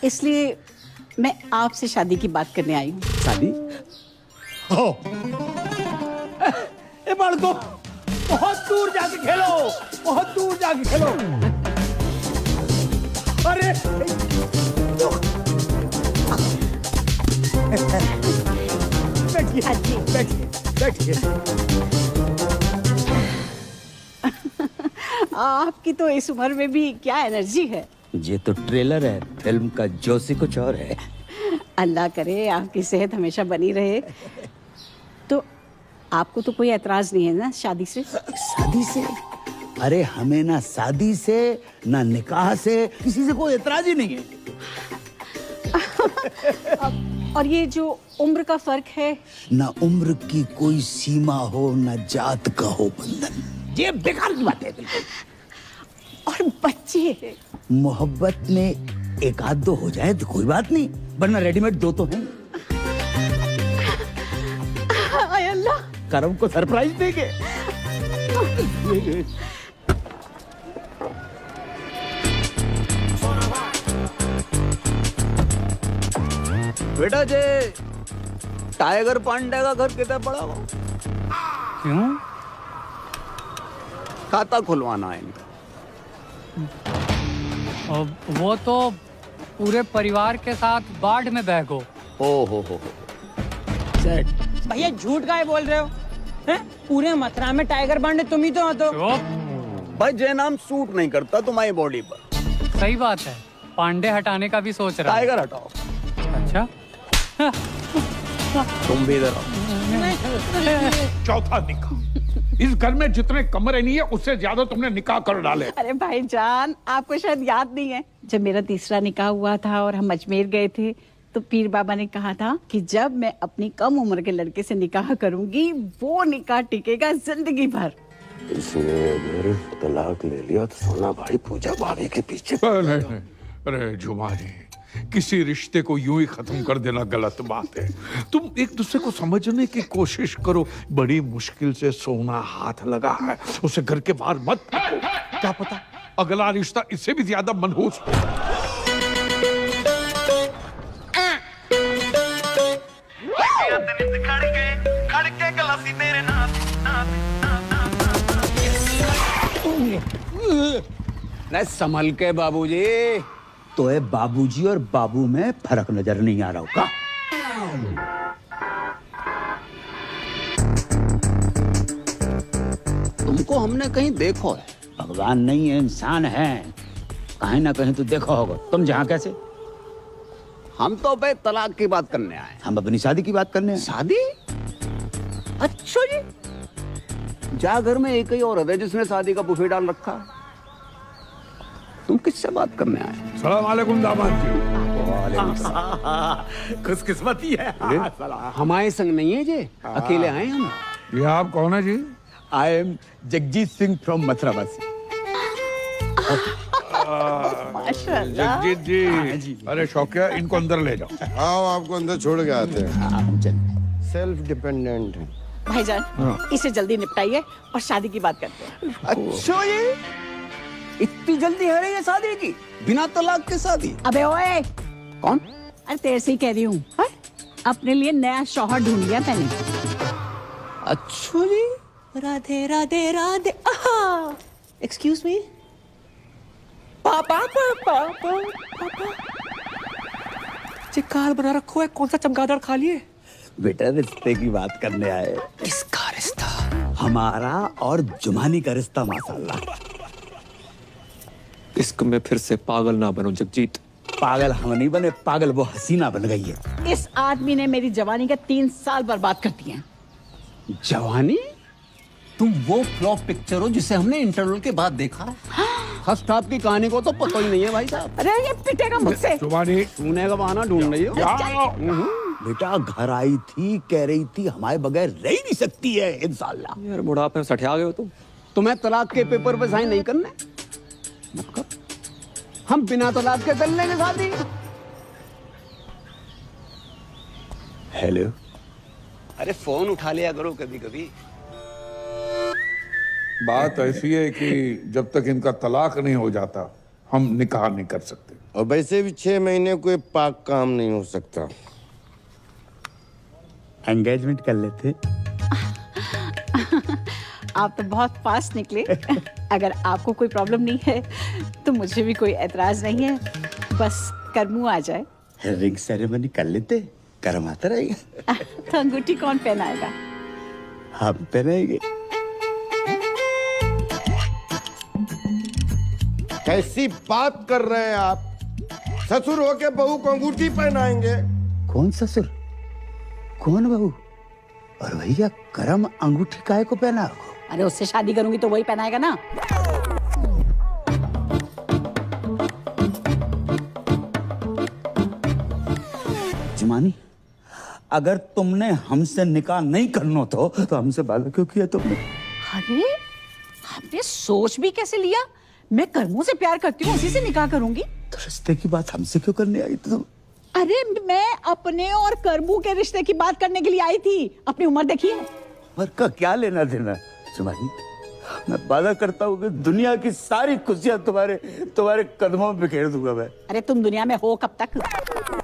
इसलिए मैं आपसे शादी की बात करने आई हूँ। शादी? हो। ए बालको, बहुत दूर जाके खेलो, बहुत दूर जाके खेलो। अरे बैठिए, बैठिए, बैठिए। आपकी तो इस उम्र में भी क्या एनर्जी है। ये तो ट्रेलर है, फिल्म का जोशी कुछ और है। अल्लाह करे आपकी सेहत हमेशा बनी रहे। तो आपको तो कोई एतराज नहीं है ना शादी से? शादी से? अरे हमें ना शादी से ना निकाह से किसी से कोई एतराज ही नहीं है। और ये जो उम्र का फर्क है? ना उम्र की कोई सीमा हो, ना जात का हो बंधन, ये बेकार की बात है बिल्कुल। और बच्चे? मोहब्बत में एक आध दो हो जाए तो कोई बात नहीं, वरना रेडीमेड 2 तो हैं। अल्लाह, करम को सरप्राइज देंगे। बेटा जे टाइगर पांडे का घर कितना बड़ा हो? क्यों? खाता खुलवाना है इनका। वो तो पूरे परिवार के साथ बाढ़ में बह गो। हो। भैया झूठ काहे बोल रहे हो? हैं? पूरे मथुरा में टाइगर पांडे तुम ही तो हो। तो भाई जे नाम सूट नहीं करता तुम्हारी बॉडी पर। सही बात है, पांडे हटाने का भी सोच रहा है। टाइगर हटाओ। अच्छा तुम भी इधर आओ। चौथा निकाह। इस घर में जितने कमरे नहीं है उससे ज्यादा तुमने निकाह कर डाले। अरे भाईजान, आपको शायद याद नहीं है, जब मेरा तीसरा निकाह हुआ था और हम अजमेर गए थे तो पीर बाबा ने कहा था कि जब मैं अपनी कम उम्र के लड़के से निकाह करूंगी वो निकाह टिकेगा जिंदगी भर। इसने अगर तलाक ले लिया तो सोना भाई पूजा भाभी के पीछे। नहीं। अरे जुमा जी, किसी रिश्ते को यूं ही खत्म कर देना गलत बात है। तुम एक दूसरे को समझने की कोशिश करो। बड़ी मुश्किल से सोना हाथ लगा है, उसे घर के बाहर मत फेंको। क्या पता अगला रिश्ता इससे भी ज्यादा मनहूस हो। नहीं संभल के बाबूजी। तो है बाबूजी और बाबू में फर्क नजर नहीं आ रहा होगा। तुमको हमने कहीं देखो है। भगवान नहीं है, इंसान है। कहीं ना कहीं तो देखो होगा। तुम जहाँ कैसे? हम तो भाई तलाक की बात करने आए। हम अपनी शादी की बात करने आए। शादी? अच्छा जी। जा घर में एक ही औरत है जिसने शादी का बुफे डाल रखा है। तुम किससे बात करने आए? सलाम अलैकुम दामाद जी। खुशकिस्मती है। हमारे संग नहीं है जी, अकेले आए हम। ये आप कौन है जी? I am Jagjit Singh from मथुरावासी। माशाल्लाह। जगजीत जी। अरे शौकिया, इनको अंदर ले जाओ। आओ, आपको अंदर छोड़ के आते हैं। सेल्फ डिपेंडेंट है भाईजान। इसे जल्दी निपटाइए और शादी की बात करते हैं। अच्छा, ये इतनी जल्दी है ये शादी की? बिना तलाक के शादी? अबे ओए, कौन? अरे तेरे से ही कह रही हूँ। अपने लिए नया शौहर ढूंढ लिया मैंने। अच्छा जी। Radhe Radhe Radhe. Excuse me. Papa papa पापा चिकाल बना रखो है, कौन सा चमगादड़ खा लिए? बेटा रिश्ते की बात करने आए। किसका रिश्ता? हमारा और जुमानी का रिश्ता माशाल्लाह। इश्क में फिर से पागल ना बनो जगजीत। पागल हम नहीं बने, पागल वो हसीना बन गई है। इस आदमी ने मेरी जवानी का 3 साल बर्बाद कर दिए हैं। जवानी? तुम वो फ्लॉप पिक्चर हो जिसे हमने इंटरवल के बाद देखा। फर्स्ट हाफ की कहानी को तो पता ही नहीं है भाई साहब। अरे ये पिटेगा मुझसे। जुबानी सोने का बहाना ढूंढ रही हो। बेटा घर आई थी, कह रही थी हमारे बगैर रह ही नहीं सकती है इंशाल्लाह। यार बुढ़ापे में सठिया गए हो तुम। तुम्हें तलाक के पेपर पे साइन नहीं करने? मतलब हम बिना तलाक के कर लेंगे शादी। हेलो। अरे फोन उठा लिया करो कभी कभी। बात ऐसी है कि जब तक इनका तलाक नहीं हो जाता हम निकाह नहीं कर सकते। और वैसे भी 6 महीने कोई पाक काम नहीं हो सकता। एंगेजमेंट कर लेते। आप तो बहुत फास्ट निकले। अगर आपको कोई प्रॉब्लम नहीं है तो मुझे भी कोई एतराज नहीं है, बस करमू आ जाए। रिंग सेरेमनी कर लेते, कर्म आता रहेगा। तो अंगूठी कौन पहनाएगा? हम पहनाएंगे। कैसी बात कर रहे हैं आप? ससुर होके बहू को अंगूठी पहनाएंगे? कौन ससुर, कौन बहू? और भैया करम अंगूठी काहे को पहना? अरे उससे शादी करूंगी तो वही पहनाएगा ना। जमानी, अगर तुमने हमसे निकाह नहीं करना तो हमसे वादा क्यों किया तुमने? अरे आपने सोच भी कैसे लिया? मैं करमू से प्यार करती हूँ, उसी से निकाह करूंगी। तो रिश्ते की बात हमसे क्यों करने आई तुम? अरे मैं अपने और करमू के रिश्ते की बात करने के लिए आई थी। अपनी उम्र देखिए। उम्र का क्या लेना देना? जुमानी, मैं वादा करता हूँ कि दुनिया की सारी खुशियां तुम्हारे कदमों में बिखेर दूंगा मैं। अरे तुम दुनिया में हो कब तक?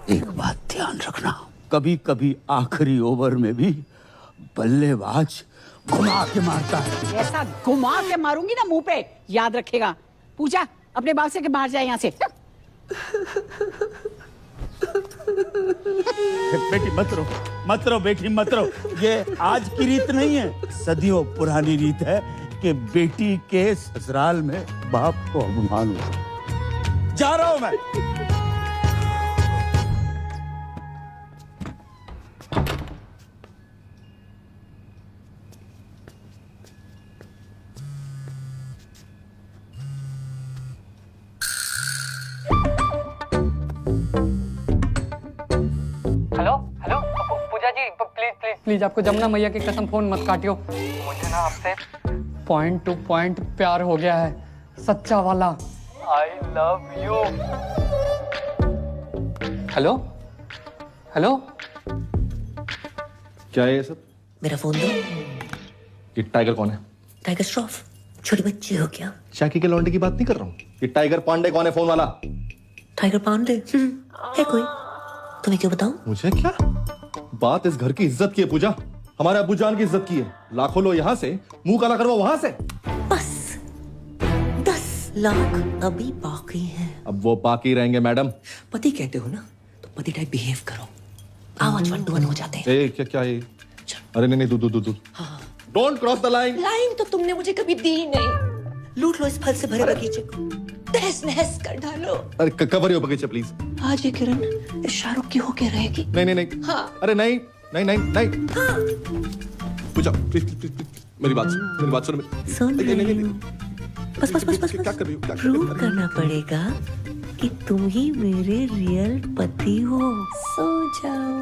एक बात ध्यान रखना, कभी कभी आखिरी ओवर में भी बल्लेबाज घुमा के मारता है। ऐसा घुमा के मारूंगी ना मुंह पे, याद रखेगा। पूजा अपने बाप से के बाहर जाए यहाँ से। बेटी मत रो बेटी मत रो। ये आज की रीत नहीं है, सदियों पुरानी रीत है कि बेटी के ससुराल में बाप को अपमान हो। जा रहा हूं मैं। Hello hello Pooja ji, please please please, आपको जमुना मैया की कसम फोन मत काटियो। मुझे ना आपसे पॉइंट टू पॉइंट प्यार हो गया है, सच्चा वाला। आई लव यू। हेलो हेलो, क्या है ये सब? मेरा फोन दो। ये टाइगर कौन है? टाइगर श्रॉफ, छोटी बच्ची हो क्या? शाकी के लौंडे की बात नहीं कर रहा हूँ। ये टाइगर पांडे कौन है फोन वाला? टाइगर पांडे है कोई? तुम्हें क्यों बताऊं? मुझे क्या? बात इस घर की इज्जत की है पूजा, हमारे अब्बू जान की इज्जत की है। लाखों लो यहाँ से, मुंह काला करवा वहां से। बस 10 लाख अभी बाकी हैं। अब वो बाकी रहेंगे मैडम। पति कहते हो ना, तो पति टाइप बिहेव करो। आवाज 1 to 1 हो जाते हैं। ए क्या ये? अरे नहीं दूध। Don't cross the line. Line तो तुमने मुझे कभी दी नहीं। लूट लो इस फल से भरे बगीचे को, तहस नहस कर डालो। अरे कवर हो बगीचे प्लीज। आज ये किरण इस शाहरुख की होके रहेगी। नहीं। हाँ। अरे नहीं। हाँ। पूजा प्लीज मेरी बात सुन। नहीं। बस क्या कर रही हो? प्रूव करना पड़ेगा कि तुम ही मेरे रियल पति हो। सो जाओ।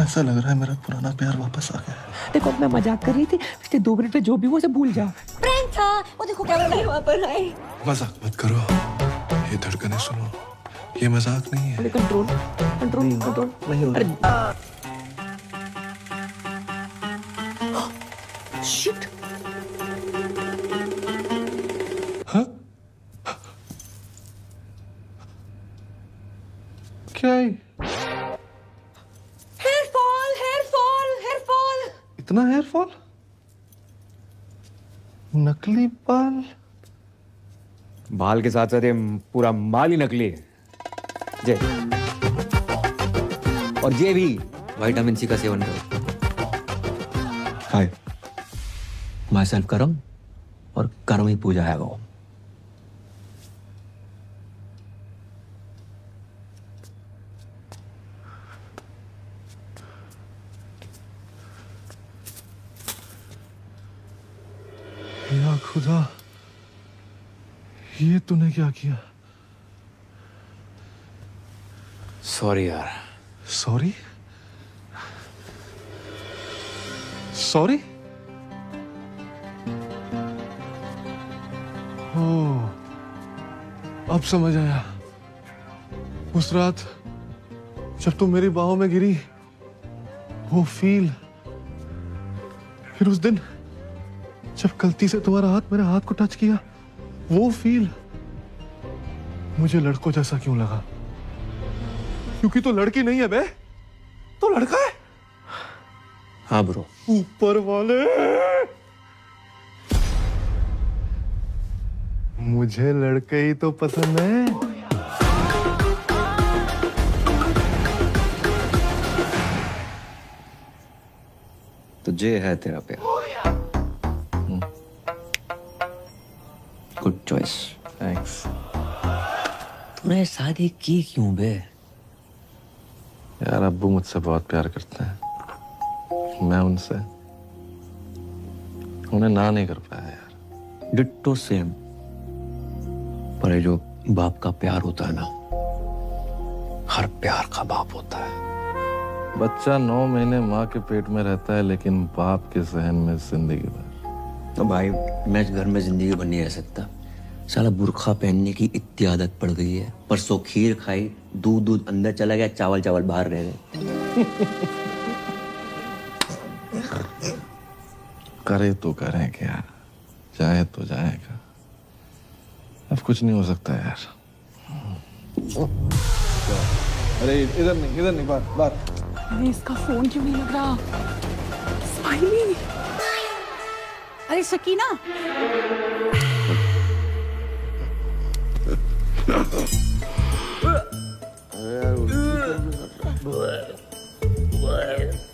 ऐसा लग रहा है मेरा पुराना प्यार वापस आ गया है। देखो मैं मजाक कर रही थी, पिछले 2 मिनट में जो भी वो सब भूल जाओ। प्रैंक था वो, देखो क्या बना है वहाँ पर। आए मजाक मत करो, ये धड़कनें सुनो, ये मजाक नहीं है। कंट्रोल नहीं। अरे शिट। हाँ? क्या है? Hair fall. इतना हेयर फॉल? नकली बाल? बाल के साथ साथ ये पूरा माल ही नकली है जे। और ये भी विटामिन सी का सेवन करो। हाय, माई सेल्फ करम और कर्म ही पूजा है वो। या खुदा, ये तूने क्या किया? सॉरी यार। सॉरी? ओह, अब समझ आया। उस रात जब तुम मेरी बाहों में गिरी, वो फील, फिर उस दिन जब गलती से तुम्हारा हाथ मेरे हाथ को टच किया, वो फील मुझे लड़कों जैसा क्यों लगा? क्योंकि तो लड़की नहीं है बे, तो लड़का है। हाँ ब्रो। ऊपर वाले, मुझे लड़के ही तो पसंद है। तो ये है तेरा प्यार। Good choice. थैंक्स। तूने शादी की क्यों बे? यार अब्बू मुझसे बहुत प्यार करते हैं, मैं उनसे, उन्हें ना नहीं कर पाया यार। Ditto same. पर ये जो बाप का प्यार होता है ना, हर प्यार का बाप होता है। बच्चा 9 महीने माँ के पेट में रहता है, लेकिन बाप के सहन में जिंदगी भर। तो भाई मैं इस घर में जिंदगी भर नहीं रह सकता। साला बुर्खा पहनने की इतनी आदत पड़ गई है। परसों खीर खाई, दूध अंदर चला गया, चावल बाहर रह गए। करे तो करें क्या, जाए तो जाएगा, अब कुछ नहीं हो सकता यार। अरे इधर नहीं, बाहर। अरे इसका फोन क्यों नहीं लग रहा? स्माइली। अरे सकीना,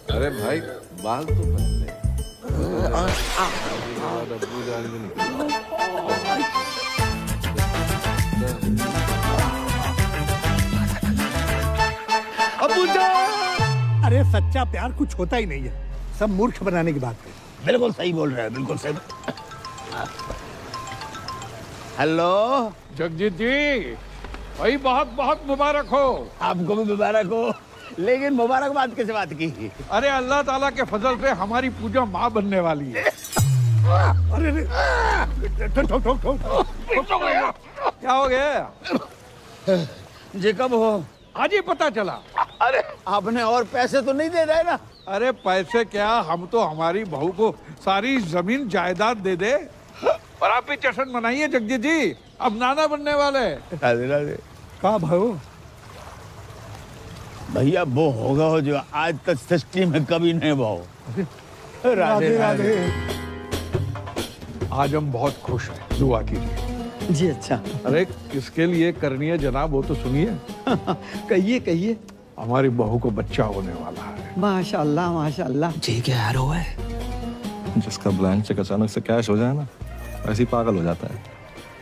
अरे भाई बाल तो पहले। अरे सच्चा प्यार कुछ होता ही नहीं है, सब मूर्ख बनाने की बात है। बिल्कुल सही बोल रहे हैं, बिल्कुल सही। हेलो जगजीत जी, भाई बहुत बहुत मुबारक हो। आपको भी मुबारक हो, लेकिन मुबारकबाद किस बात की? अरे अल्लाह ताला के फजल से हमारी पूजा माँ बनने वाली है। अरे क्या हो गया? जी कब हो? आज ही पता चला। अरे आपने और पैसे तो नहीं दे रहे ना? अरे पैसे क्या, हम तो हमारी बहू को सारी जमीन जायदाद दे दे और आप ही जश्न मनाइए जगजीत जी, अब नाना बनने वाले। राधे राधे। कहाँ भाऊ? भैया वो होगा हो जो आज तक सृष्टि में कभी नहीं भाव। राधे राधे। आज हम बहुत खुश हैं, दुआ कीजिए। जी अच्छा। अरे किसके लिए करनी है जनाब, वो तो सुनिए। कहिए कहिए। हमारी बहू को बच्चा होने वाला है। माशाल्लाह माशाल्लाह। जी क्या यार हुआ है? जिसका ब्लैंक चेक अचानक से कैश हो जाए ना, ऐसे ही पागल हो जाता है।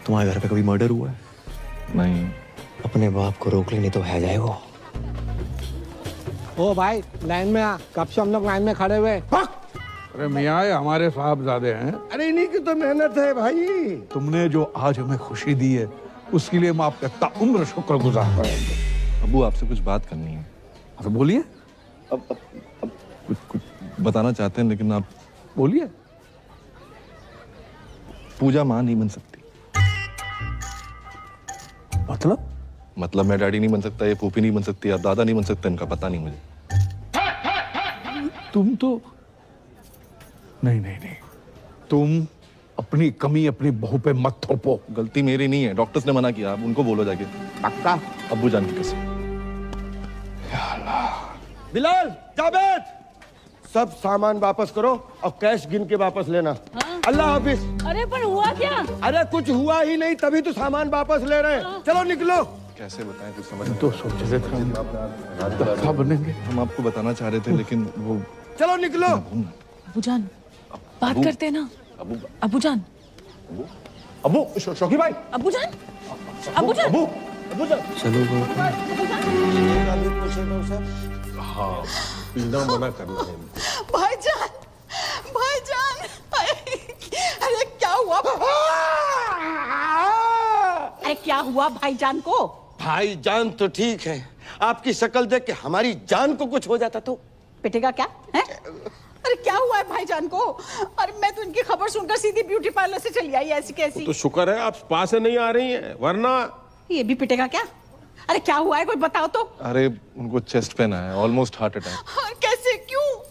तुम्हारे घर पे कभी मर्डर हुआ है? नहीं। अपने बाप को रोक लेने तो है जाए वो। ओ भाई लाइन में आ, कब से हम लोग लाइन में खड़े हुए। अरे मियाँ, हमारे साहबजादे हैं। अरे इन्हीं की तो मेहनत है भाई। तुमने जो आज हमें खुशी दी है उसके लिए हम आपका ताउम्र शुक्रगुजार रहेंगे। अब्बू आपसे कुछ बात करनी है। तो बोलिए। अब कुछ बताना चाहते हैं लेकिन आप बोलिए। पूजा माँ नहीं बन सकती। मतलब मैं डैडी नहीं बन सकता, ये फूफी नहीं बन सकती, आप दादा नहीं बन सकते, इनका पता नहीं मुझे। तुम तो नहीं, तुम अपनी कमी अपनी बहू पे मत थोपो। गलती मेरी नहीं है, डॉक्टर्स ने मना किया, आप उनको बोलो जाके। पक्का? अब्बू जान की कसम। बिलाल, जावेद, सब सामान वापस करो और कैश गिन के वापस लेना। हाँ? अल्लाह हाफिज। अरे पर हुआ क्या? अरे कुछ हुआ ही नहीं, तभी तो सामान वापस ले रहे हैं। चलो निकलो। कैसे बताएं, कुछ समझ तो सोच रहे थे बनेंगे। हम आपको बताना चाह रहे थे लेकिन वो। चलो निकलो। अबूजान बात करते हैं ना। अबूजान। अबू शौकी भाई। अबूजान। चलो हाँ, पीना मना करना है। भाईजान, अरे क्या हुआ? अरे क्या हुआ भाईजान को? भाईजान तो ठीक है, आपकी शक्ल देख के हमारी जान को कुछ हो जाता तो पिटेगा क्या है? अरे क्या हुआ है भाईजान को? अरे मैं तो इनकी खबर सुनकर सीधी ब्यूटी पार्लर से चली आई, ऐसी कैसी। तो शुक्र है आप स्पा से नहीं आ रही हैं, वरना ये भी पिटेगा क्या? अरे क्या हुआ है, कोई बताओ तो। अरे उनको चेस्ट पेन आया, ऑलमोस्ट हार्ट अटैक। हाँ, कैसे, क्यों?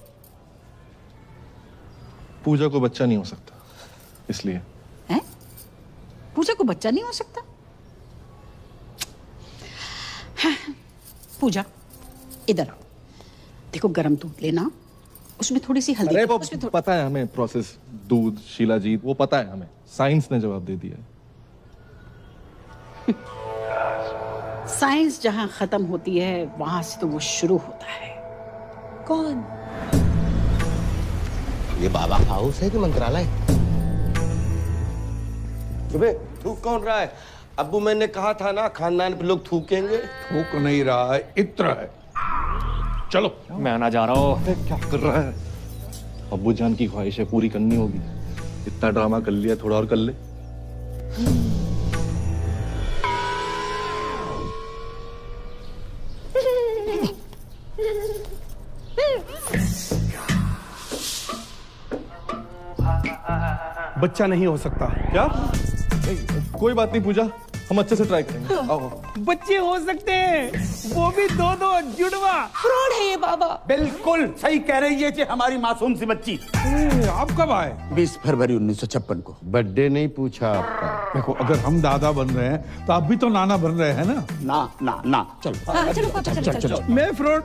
पूजा को बच्चा नहीं हो सकता इसलिए। हैं? पूजा को बच्चा नहीं हो सकता? हाँ, पूजा इधर आओ, देखो गरम दूध लेना, उसमें थोड़ी सी हल्दी। अरे वो पता है हमें प्रोसेस, दूध शीलाजीत वो पता है हमें, साइंस ने जवाब दे दिया है। साइंस जहां खत्म होती है वहां से तो वो शुरू होता है। कौन? ये बाबा हाउस है कि मंत्रालय? तुम्हें थूक कौन रहा है? अब्बू मैंने कहा था ना खानदान पे लोग थूकेंगे। थूक नहीं रहा है, इत्र है। चलो मैं आना जा रहा हूँ। क्या कर रहा है? अब्बू जान की ख्वाहिशें पूरी करनी होगी। इतना ड्रामा कर लिया, थोड़ा और कर ले। बच्चा नहीं हो सकता। क्या? कोई बात नहीं पूजा, हम अच्छे से ट्राई करेंगे। आओ। बच्चे हो सकते हैं, वो भी दो जुड़वा। फ्रॉड है ये बाबा। बिल्कुल सही कह रही है जी हमारी मासूम सी बच्ची। आप कब आए? 20 फरवरी 1956 को। बर्थडे नहीं पूछा आपका। देखो अगर हम दादा बन रहे हैं तो आप भी तो नाना बन रहे हैं ना। ना चलो। हाँ, चलो। मैं फ्रॉड।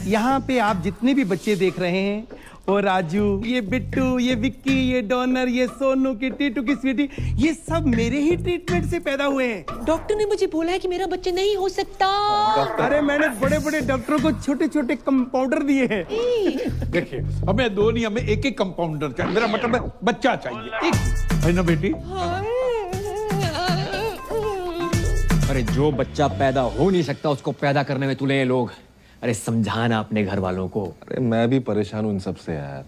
यहाँ पे आप जितने भी बच्चे देख रहे हैं, वो राजू, ये बिट्टू, ये विक्की, ये डॉनर, ये सोनू की टीटू की स्वीटी, ये सब मेरे ही ट्रीटमेंट से पैदा हुए हैं। डॉक्टर ने मुझे बोला है कि मेरा बच्चा नहीं हो सकता। अरे मैंने बड़े बड़े डॉक्टरों को छोटे छोटे कंपाउंडर दिए हैं। देखिए हमें दो नहीं, हमें एक कंपाउंडर चाहिए। मेरा मतलब है बच्चा चाहिए एक, है ना बेटी? अरे जो बच्चा पैदा हो नहीं सकता उसको पैदा करने में तुले ये लोग। अरे समझाना अपने घर वालों को। अरे मैं भी परेशान हूँ इन सब से यार।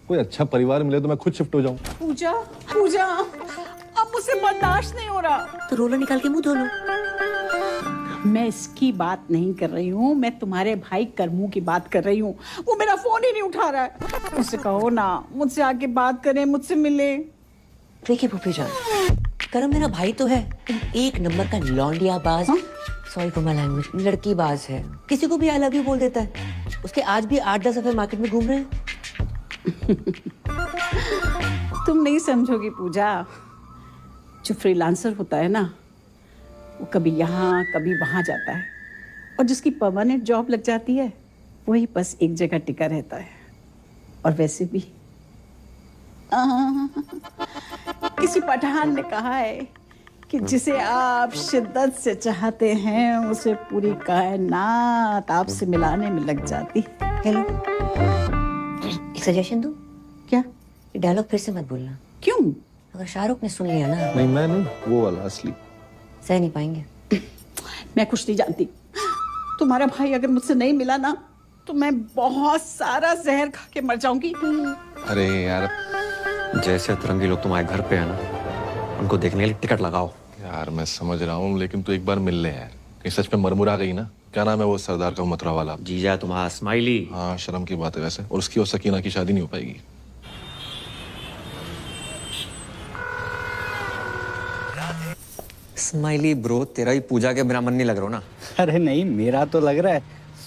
कोई अच्छा परिवार मिले तो मैं खुद शिफ्ट हो जाऊँ। पूजा, अब मुझसे बर्दाश्त नहीं हो रहा। तो रोला निकाल के मुंह धो लो। मैं इसकी बात नहीं कर रही हूँ, मैं तुम्हारे भाई करमू की बात कर रही हूँ। वो मेरा फोन ही नहीं उठा रहा है। मुझसे कहो ना, मुझसे आके बात करें, मुझसे मिले। देखिए फूफी जान, करम मेरा भाई तो है, एक नंबर का लौंडिया बाज, सॉरी फॉर माय लैंग्वेज, लड़की बाज है। किसी को भी आई लव यू बोल देता है। उसके आज भी 8-10 दफे मार्केट में घूम रहे हैं। तुम नहीं समझोगी पूजा, जो फ्रीलांसर होता है ना, वो कभी यहाँ कभी वहां जाता है, और जिसकी परमानेंट जॉब लग जाती है वही बस एक जगह टिका रहता है। और वैसे भी किसी पठान ने कहा है कि जिसे आप शिद्दत से चाहते हैं उसे पूरी कायनात आपसे मिलाने में लग जाती। हेलो, एक सजेशन दूं? क्या? ये डायलॉग फिर से मत बोलना। क्यों? अगर शाहरुख ने सुन लिया ना। नहीं मैं नहीं, वो वाला असली। सह नहीं पाएंगे। मैं कुछ नहीं जानती। तुम्हारा भाई अगर मुझसे नहीं मिला ना तो मैं बहुत सारा जहर खा के मर जाऊंगी। अरे यार, जैसे अतरंगी लोग तुम्हारे घर पे है ना, उनको देखने के लिए टिकट लगाओ। यार मैं समझ रहा हूँ, लेकिन तू एक बार मिल ले यार। कहीं सच में मरमुरा गई ना। क्या नाम है वो सरदार का मथुरा वाला? जीजा तुम्हारा स्माइली। हाँ, शर्म की बात है वैसे। और उसकी और सकीना की शादी नहीं हो पाएगी। स्माइली ब्रो, तेरा ही पूजा के बिना मन नहीं लग रहा ना? अरे नहीं, मेरा तो लग रहा है,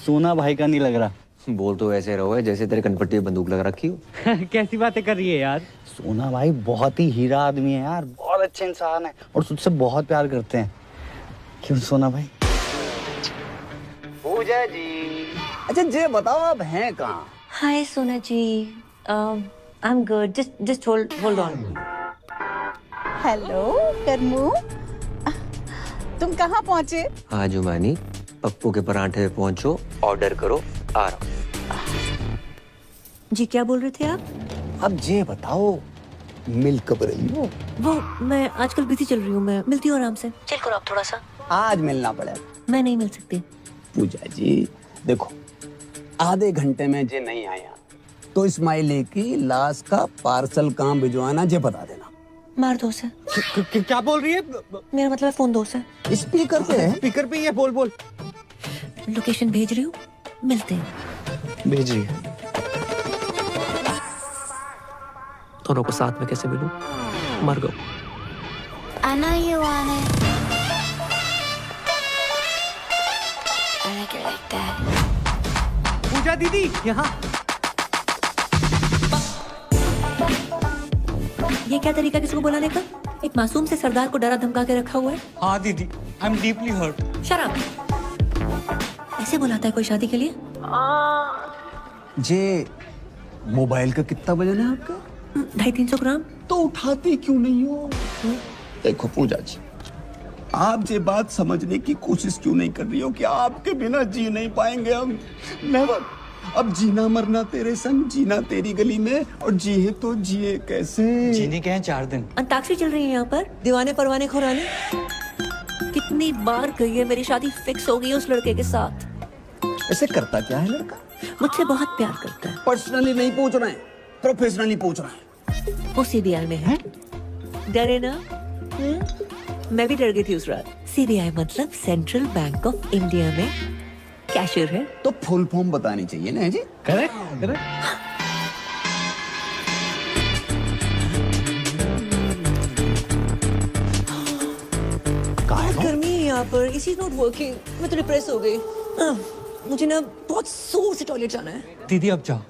सोना भाई का नहीं लग रहा। बोल तो ऐसे रहो जैसे तेरे कनपट्टी में बंदूक लगा रखी हो। कैसी बातें कर रही है यार? सोना भाई बहुत ही हीरा आदमी है यार, बहुत अच्छे इंसान है और तुझसे बहुत प्यार करते हैं। क्यों सोना भाई? पूजा जी, अच्छा ये बताओ आप हैं कहाँ? Hi Sona ji, I am good, just hold on. Hello Karmu, तुम कहाँ पहुँचे? हाँ जुमानी, पप्पू के परांठे पे पहुंचो, ऑर्डर करो, आ रहा हूँ। जी क्या बोल रहे थे आप? अब ये बताओ, मिल कब रही हो? वो मैं आजकल बिजी चल रही हूँ, मैं मिलती हूँ आराम से। चिल करो आप थोड़ा सा। आज मिलना पड़ेगा। मैं नहीं मिल सकती। पूजा जी देखो, आधे घंटे में जे नहीं आया तो इस्माइली की लाश का पार्सल कहाँ भिजवाना जे बता देना। मार दो से। क्या बोल रही है? मेरा मतलब फोन दो से। स्पीकर पे है। स्पीकर पे ही है, बोल। लोकेशन भेज रही हूँ, मिलते हैं। भेज रही है। दोनों को साथ में कैसे मिलूं? मर गो। I know you want it. I like it like that. पूजा दीदी यहाँ। ये क्या तरीका किसी को बुलाने का? एक मासूम से सरदार को डरा धमका के रखा हुआ है। हाँ दीदी, आई एम डीपली हर्ट। शराब ऐसे बुलाता है कोई शादी के लिए? जे मोबाइल का कितना वजन है आपका? 250-300 ग्राम। तो उठाती क्यों नहीं हो? देखो पूजा जी, आप ये बात समझने की कोशिश क्यों नहीं कर रही हो कि आपके बिना जी नहीं पाएंगे हम। नेवर। अब जीना मरना तेरे संग, जीना तेरी गली में, और जिए तो जिए कैसे? जीने के हैं 4 दिन। अंताक्षरी चल रही है यहाँ पर, दीवाने परवाने खुराने। कितनी बार गई है, मेरी शादी फिक्स हो गई है उस लड़के के साथ। ऐसे करता क्या है लड़का? मुझसे बहुत प्यार करता है। पर्सनली नहीं पूछ रहे हैं, प्रोफेशनली पूछ रहे हैं। वो सीबीआई में है। डरे ना? मैं भी डर गई थी उस रात। सीबीआई मतलब सेंट्रल बैंक ऑफ इंडिया में कैशियर है। तो फुल फॉर्म बतानी चाहिए ना जी। करेक्ट। बहुत गर्मी है यहाँ पर, इसी नॉट वर्किंग। मैं तो डिप्रेस हो गई। मुझे ना बहुत जोर से टॉयलेट जाना है। दीदी अब जाओ,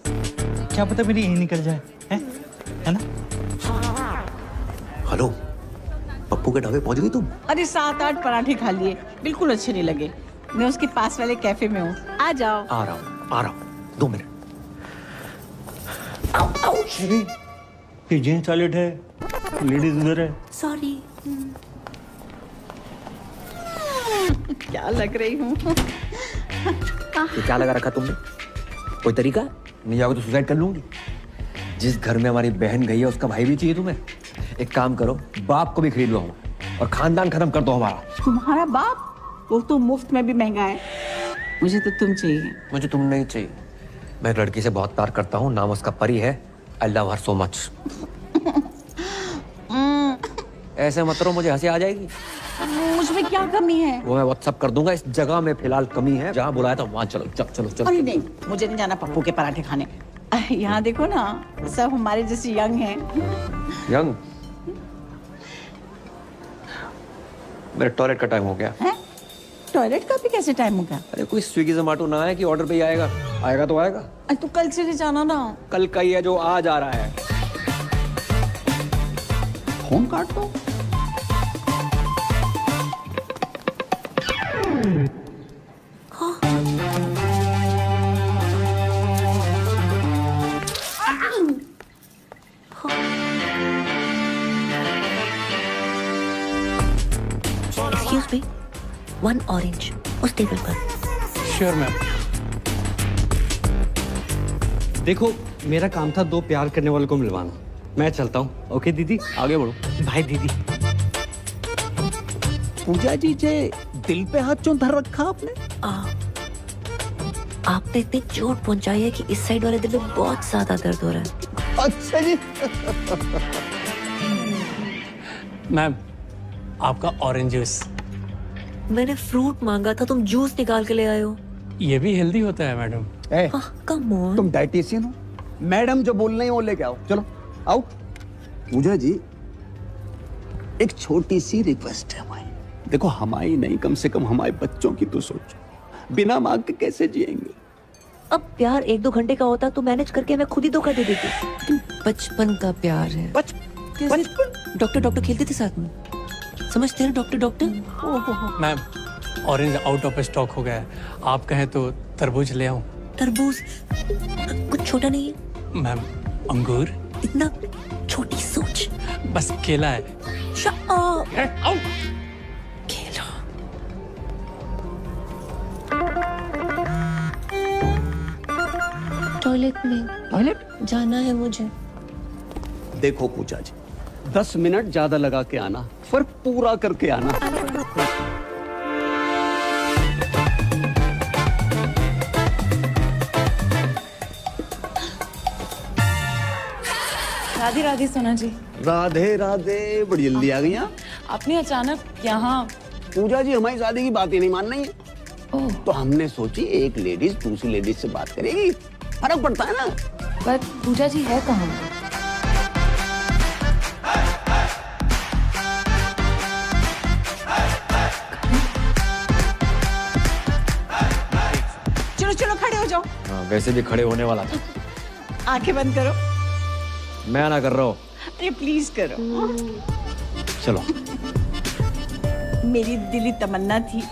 क्या पता मेरी यही निकल जाए, है ना? हेलो, पप्पू के ढाबे पहुंच गई तुम? अरे 7-8 पराठे खा लिए, बिल्कुल अच्छे नहीं लगे। मैं उसके पास वाले कैफे में हूँ, आ जाओ। आ रहा हूँ 2 मिनट। ये जेंट्स टॉयलेट है, लेडीज उधर है। सॉरी। क्या लग रही हूँ? ये क्या लगा रखा तुमने? कोई तरीका? नहीं जाओगे तो सुसाइड कर लूंगी। जिस घर में हमारी बहन गई है उसका भाई भी चाहिए तुम्हें। एक काम करो, बाप को भी खरीद लो और खानदान खत्म कर दो हमारा। तुम्हारा बाप? वो तो मुफ्त में भी महंगा है। मुझे तो तुम चाहिए। मुझे तुम नहीं चाहिए। मैं लड़की से बहुत प्यार करता हूँ, नाम उसका परी है। I love her so much. ऐसे मत करो, मुझे हंसी आ जाएगी। मुझ में क्या कमी है? वो मैं व्हाट्सएप कर दूंगा। इस जगह में फिलहाल कमी है, जहाँ बुलाया था वहाँ चलो। चलो चलो। अरे नहीं, मुझे नहीं जाना पप्पू के पराठे खाने। यहाँ देखो ना, सब हमारे जैसे यंग हैं। यंग? मेरे टॉयलेट का टाइम हो गया है? टॉयलेट का भी कैसे टाइम हो गया? अरे कोई स्विगी जोमेटो ना है कि ऑर्डर पे ही आएगा। आएगा तो आएगा। तू कल से नहीं जाना ना। कल का ही है जो आज आ रहा है। फोन काट दो। Excuse me, 1 orange उस टेबल पर। Sure ma'am. देखो, मेरा काम था 2 प्यार करने वालों को मिलवाना। मैं चलता हूँ। ओके दीदी, आगे बढ़ो। भाई दीदी। पूजा जी जे दिल पे हाथ क्यों धर रखा आपने? आपने इतनी चोट पहुंचाई है कि इस साइड वाले दिल में बहुत ज्यादा दर्द हो रहा है। अच्छा जी। मैम, आपका ऑरेंज जूस। मैंने फ्रूट मांगा था, तुम जूस निकाल के ले आए हो। ये भी हेल्दी होता है मैडम। Come on. तुम डाइटिशियन हो? मैडम जो बोल रही है वो लेके आओ। चलो आओ। पूजा जी, एक छोटी सी रिक्वेस्ट है हमारी। देखो, हमारी नहीं, कम से कम हमारे बच्चों की तो सोचो। बिना मांग के कैसे जिएंगे? अब प्यार 1-2 घंटे का होता तो मैनेज करके मैं खुद ही धोखा दे देती। बचपन का प्यार है। बचपन? डॉक्टर खेलते थे साथ में, समझते हैं doctor. Ma'am, orange out of stock हो गया है। आप कहें तो तरबूज ले आऊं? तरबूज कुछ छोटा नहीं है मैम। अंगूर? इतना छोटी सोच। बस केला है। आओ। केला। टॉयलेट में। टॉयलेट जाना है मुझे। देखो पूजा जी, 10 मिनट ज्यादा लगा के आना, पर पूरा करके आना। राधे राधे सोना जी। राधे राधे, बड़ी जल्दी आ गई हैं। आपने अचानक यहाँ? पूजा जी, हमारी शादी की बात ही नहीं मान रही है। तो हमने सोची एक लेडीज दूसरी लेडीज से बात करेगी, फर्क पड़ता है ना। पर पूजा जी है कहाँ? चलो चलो खड़े हो जाओ। वैसे भी खड़े होने वाला था। आंखें बंद करो। मैं ना कर रहा हूँ। अरे प्लीज करो। चलो। मेरी दिली तमन्ना थी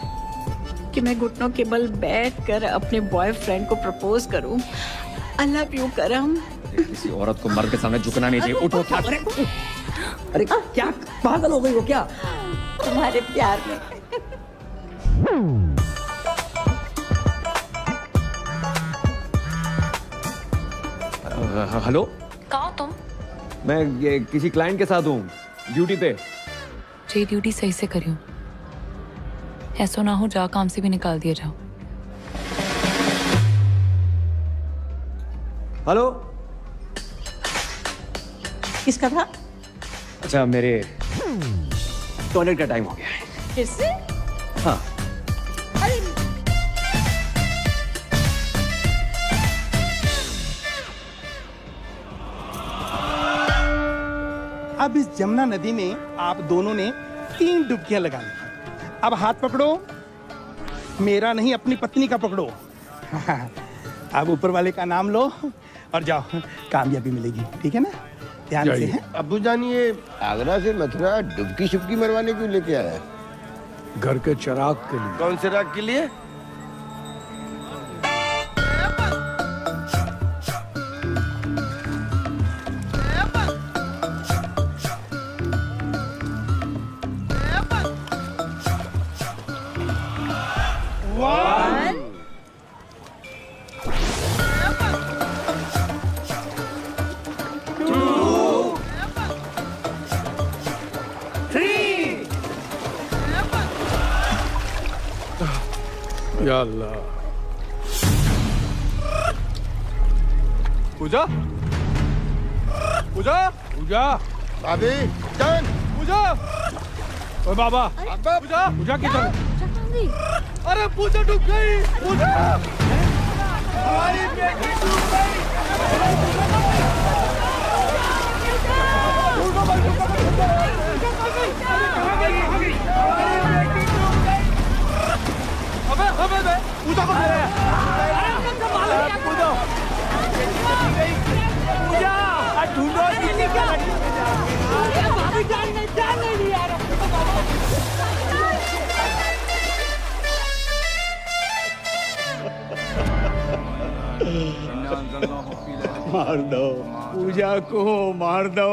कि मैं घुटनों के बल बैठकर अपने बॉयफ्रेंड को प्रपोज करूं। आई लव यू करम। किसी औरत को मर्द के सामने झुकना नहीं चाहिए। उठो। क्या? अरे क्या पागल हो गई हो क्या? तुम्हारे प्यार में। हेलो, कहाँ हो तुम? मैं ये किसी क्लाइंट के साथ हूँ, ड्यूटी पे। जी ड्यूटी सही से करियो, ऐसा ना हो जा काम से भी निकाल दिया जाओ। हेलो। किसका था? अच्छा, मेरे टॉयलेट का टाइम हो गया है। फिर से? हाँ। अरे अब इस जमुना नदी में आप दोनों ने 3 डुबकियां लगानी। अब हाथ पकड़ो, मेरा नहीं अपनी पत्नी का पकड़ो। अब ऊपर वाले का नाम लो और जाओ, कामयाबी मिलेगी। ठीक है ना? ध्यान से। अब्बू जान, ये आगरा से मथुरा डुबकी शुबकी मरवाने क्यों लेके आया? घर के चिराग के लिए। कौन से राग के लिए? या अल्लाह। पूजा, पूजा, पूजा, भाभी जान, पूजा, ओ बाबा, पूजा, पूजा किधर? अरे पूजा डूब गई, पूजा! हमारी बेटी डूब गई! अबे, पूजा को पूजा, ढूंढो भाभी जान नहीं ली यार। मार दो पूजा को, मार दो।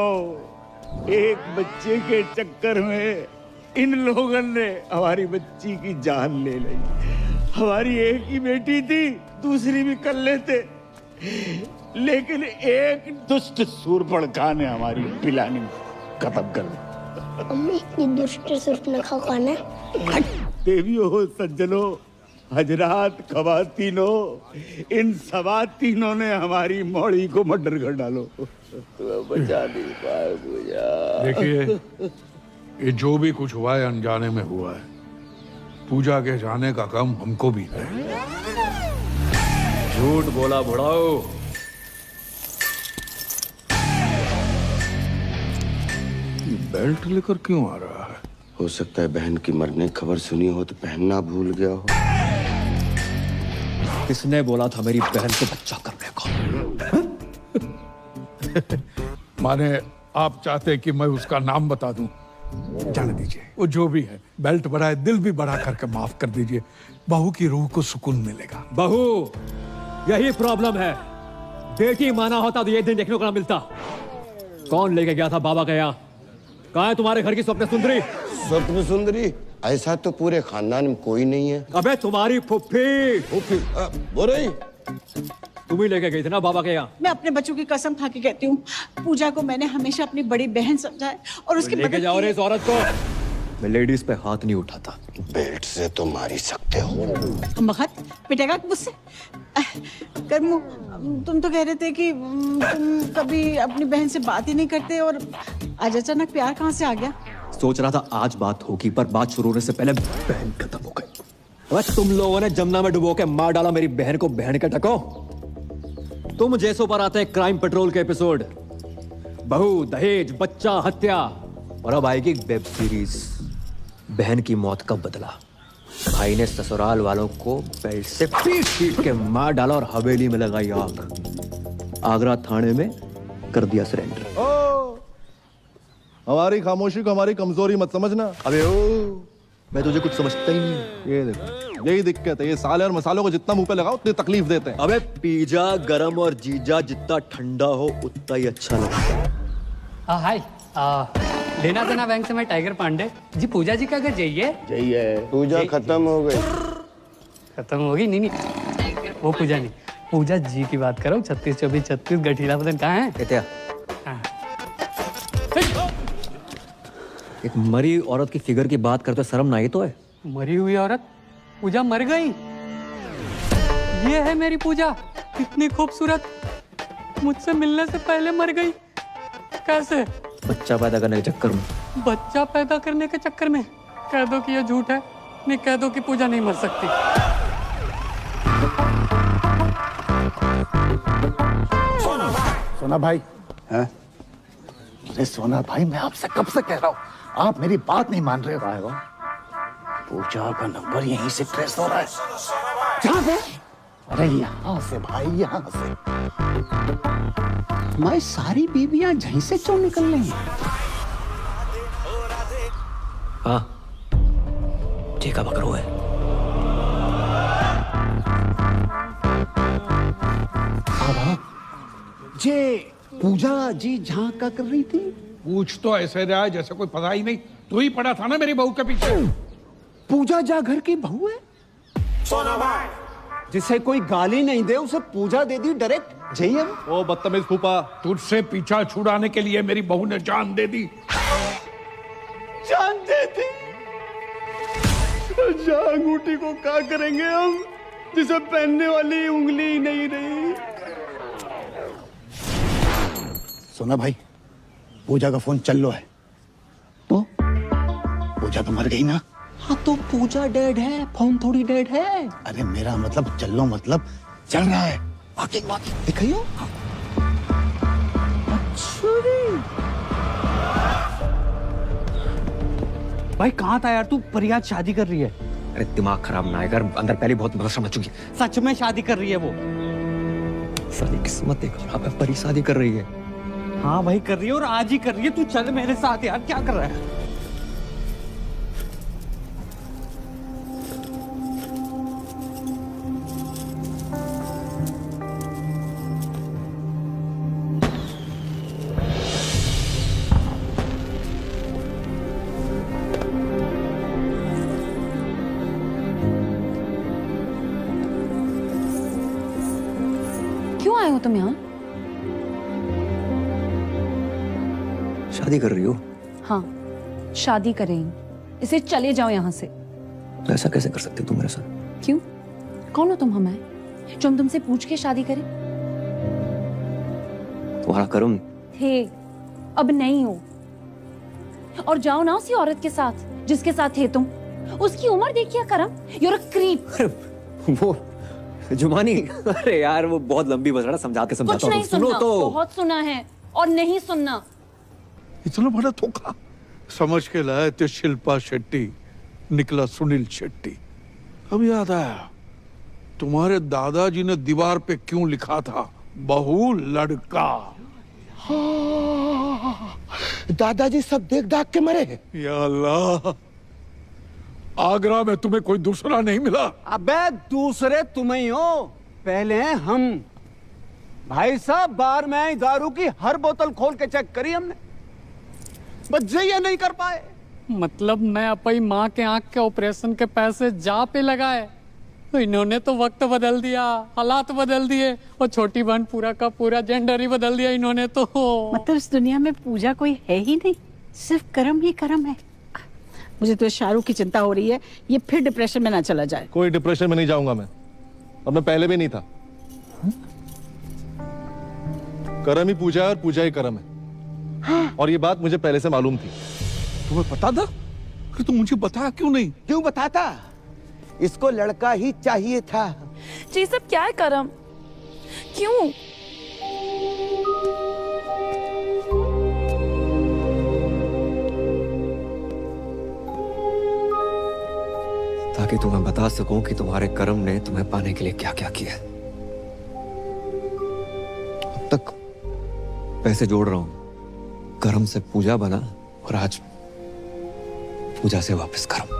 एक बच्चे के चक्कर में इन लोगों ने हमारी बच्ची की जान ले ली। हमारी एक ही बेटी थी, दूसरी भी कर लेते, लेकिन एक दुष्ट सूर्पणखा ने हमारी पिलानी खत्म कर दी। अम्मी, ये दुष्ट सूर्पणखा कौन है? देवियों, सज्जनों, हजरात, खवातीनों, इन सवातीनों ने हमारी मौड़ी को मर्डर कर डालो। बचा नहीं पाए पूजा। देखिए, ये जो भी कुछ हुआ है अनजाने में हुआ है। पूजा के जाने का गम हमको भी है। झूठ बोला बुढ़ाओ। बेल्ट लेकर क्यों आ रहा है? हो सकता है बहन की मरने की खबर सुनी हो तो पहनना भूल गया हो। किसने बोला था मेरी बहन को बच्चा करने को? माने आप चाहते कि मैं उसका नाम बता दूं? जाने दीजिए, वो जो भी है, बेल्ट बड़ा है, दिल भी बड़ा करके माफ कर दीजिए। बहू की रूह को सुकून मिलेगा। बहू, यही प्रॉब्लम है। बेटी माना होता तो ये दिन देखने को ना मिलता। कौन लेके गया था बाबा के यहाँ? कहाँ है तुम्हारे घर की स्वप्न सुंदरी? स्वप्न सुंदरी? ऐसा तो पूरे खानदान में कोई नहीं है। अबे तुम्हारी फुफ्फी। फुफ्फी बोल रही? तुम ही लेके गई थी ना बाबा के यहाँ? मैं अपने बच्चों की कसम खा के कहती हूँ, पूजा को मैंने हमेशा अपनी बड़ी बहन समझा है और उसकी लेके जाओ रे इस औरत को। मैं लेडीज पे हाथ नहीं उठाता। बेल्ट से तो मार ही सकते हो। मगध पिटेगा मुझसे। कर्मू, तुम तो कह रहे थे कि तुम कभी अपनी बहन से बात ही नहीं करते और आज अचानक प्यार कहाँ से आ गया? सोच रहा था आज बात होगी, पर बात शुरू होने से पहले बहन खत्म हो गई। बस तुम लोगों ने जमुना में डुबो के मार डाला मेरी बहन को। बहन के टको तुम जैसों पर आते हैं क्राइम पेट्रोल के एपिसोड। बहू, दहेज, बच्चा, हत्या, और अब आएगी वेब सीरीज बहन की मौत का बदला। भाई ने ससुराल वालों को बेल्ट से पीट के मार डाला और हवेली में लगाई आग। आगरा थाने में कर दिया सरेंडर। हमारी खामोशी को हमारी कमजोरी मत समझना। अबे ओ, मैं तुझे कुछ समझता ही नहीं। ये देखो, यही दिक्कत है। ये साले और मसालों को जितना मुंह पे लगाओ उतनी तकलीफ देते हैं। अबे पिज्जा गरम और जीजा जितना ठंडा हो उतना ही अच्छा लगता है। हाय, लेना देना बैंक से मैं टाइगर पांडे जी। पूजा जी का घर जाइए। जाइए। पूजा खत्म हो गई। खत्म होगी? नहीं, वो पूजा नहीं, पूजा जी की बात करो। 36 24 36 गठीला बदन कहाँ है? क्या? एक मरी औरत की फिगर की बात करते शर्म ना आई तो है? मरी हुई औरत? पूजा मर गई? ये है मेरी पूजा, इतनी खूबसूरत, मुझसे मिलने से पहले मर गई। कैसे? बच्चा पैदा करने के चक्कर में। बच्चा पैदा करने के चक्कर में? कह दो कि ये झूठ है, नहीं कह दो कि पूजा नहीं मर सकती। सोना भाई, हैं? अरे सोना भाई, मैं आपसे कब से कह रहा हूँ, आप मेरी बात नहीं मान रहे हो। पूजा का नंबर यहीं से ट्रेस हो रहा है। जहाँ से? अरे यहाँ से भाई, यहाँ से। मैं सारी बीवियां यहीं से क्यों निकल रही हैं? हाँ, ठीक है, बकरो है। जे पूजा जी जहाँ का कर रही थी? पूछ तो ऐसे रहा है जैसे कोई पता ही नहीं। तू ही पड़ा था ना मेरी बहू के पीछे। पूजा जा घर की बहू है? जिसे कोई गाली नहीं दे उसे पूजा दे दी डायरेक्ट। जय ओ बदतमीज फूफा, तुझसे पीछा छुड़ाने के लिए मेरी बहू ने जान दे दी। जान दे दी? अंगूठी को क्या करेंगे हम, जिसे पहनने वाली उंगली नहीं रही? सोना भाई, पूजा का फोन चल लो है तो पूजा पूजा तो मर गई ना। हाँ तो पूजा डेड है, फोन थोड़ी डेड है। अरे मेरा मतलब चल लो, मतलब चल रहा है। वाकई दिखाइयो। भाई कहाँ था यार तू? परियाज शादी कर रही है। अरे दिमाग खराब ना है कर, अंदर पहले बहुत भसड़ मच चुकी है। सच में शादी कर रही है वो? सारी किस्मत खराब है, परी शादी कर रही है। हाँ भाई कर रही है, और आज ही कर रही है। तू चल मेरे साथ यार, क्या कर रहा है? क्यों आए हो तुम यहाँ? शादी कर रही हो? हाँ, शादी करेंगे। इसे चले जाओ यहाँ से। ऐसा कैसे कर सकते हो तुम मेरे साथ? क्यों? कौन हो तुम हमें जो हम तुमसे पूछ के शादी करें? तुम्हारा कर्म थे, अब नहीं हो। और जाओ ना उसी औरत के साथ जिसके साथ थे तुम। उसकी उम्र देखिए करम, you're a creep। वो जुमानी, अरे यार वो बहुत लंबी बस रहा, समझा के समझाता कुछ हूँ। नहीं सुनो सुनना, तो। बहुत सुना है और नहीं सुनना। इतना बड़ा धोखा समझ के लाए थे शिल्पा शेट्टी, निकला सुनील शेट्टी। अब याद आया तुम्हारे दादाजी ने दीवार पे क्यों लिखा था, बहू लड़का। हाँ, दादाजी सब देख दाग के मरे। या अल्लाह, आगरा में तुम्हें कोई दूसरा नहीं मिला? अबे दूसरे तुम ही हो, पहले हम। भाई साहब बार में आई दारू की हर बोतल खोल के चेक करी हमने, बस ये नहीं कर पाए। मतलब मैं अपनी माँ के आंख के ऑपरेशन के पैसे जा पे लगाए, तो इन्होंने तो वक्त बदल दिया, हालात बदल दिए, और छोटी बहन पूरा का पूरा जेंडर ही बदल दिया इन्होंने तो। मतलब इस दुनिया में पूजा कोई है ही नहीं, सिर्फ कर्म ही कर्म है। मुझे तो शाहरुख की चिंता हो रही है, ये फिर डिप्रेशन में ना चला जाए। कोई डिप्रेशन में नहीं जाऊंगा मैं, अब मैं पहले भी नहीं था। कर्म ही पूजा है और पूजा ही कर्म है। हाँ। और ये बात मुझे पहले से मालूम थी। तुम्हें पता था कि तुम मुझे बताया क्यों नहीं? क्यों बताता, इसको लड़का ही चाहिए था। जी सब क्या है करम, क्यों? ताकि तुम्हें बता सकूं कि तुम्हारे कर्म ने तुम्हें पाने के लिए क्या क्या किया। अब तक पैसे जोड़ रहा हूं, कर्म से पूजा बना और आज पूजा से वापस कर्म।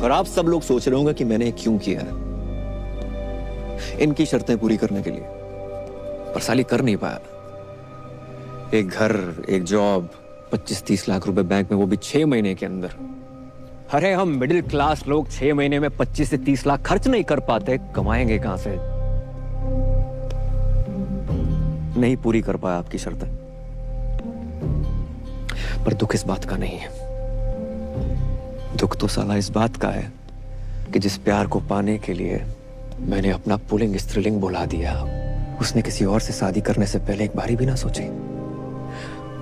और आप सब लोग सोच रहे होंगे कि मैंने क्यों किया है, इनकी शर्तें पूरी करने के लिए, पर साली कर नहीं पाया। एक घर, एक जॉब, 25-30 लाख रुपए बैंक में, वो भी 6 महीने के अंदर। अरे हम मिडिल क्लास लोग 6 महीने में 25 से 30 लाख खर्च नहीं कर पाते, कमाएंगे कहां से? नहीं पूरी कर पाया आपकी शर्तें, पर दुख इस बात का नहीं है। दुख तो साला इस बात का है कि जिस प्यार को पाने के लिए मैंने अपना पुल्लिंग स्त्रीलिंग बुला दिया, उसने किसी और से शादी करने से पहले एक बारी भी ना सोची।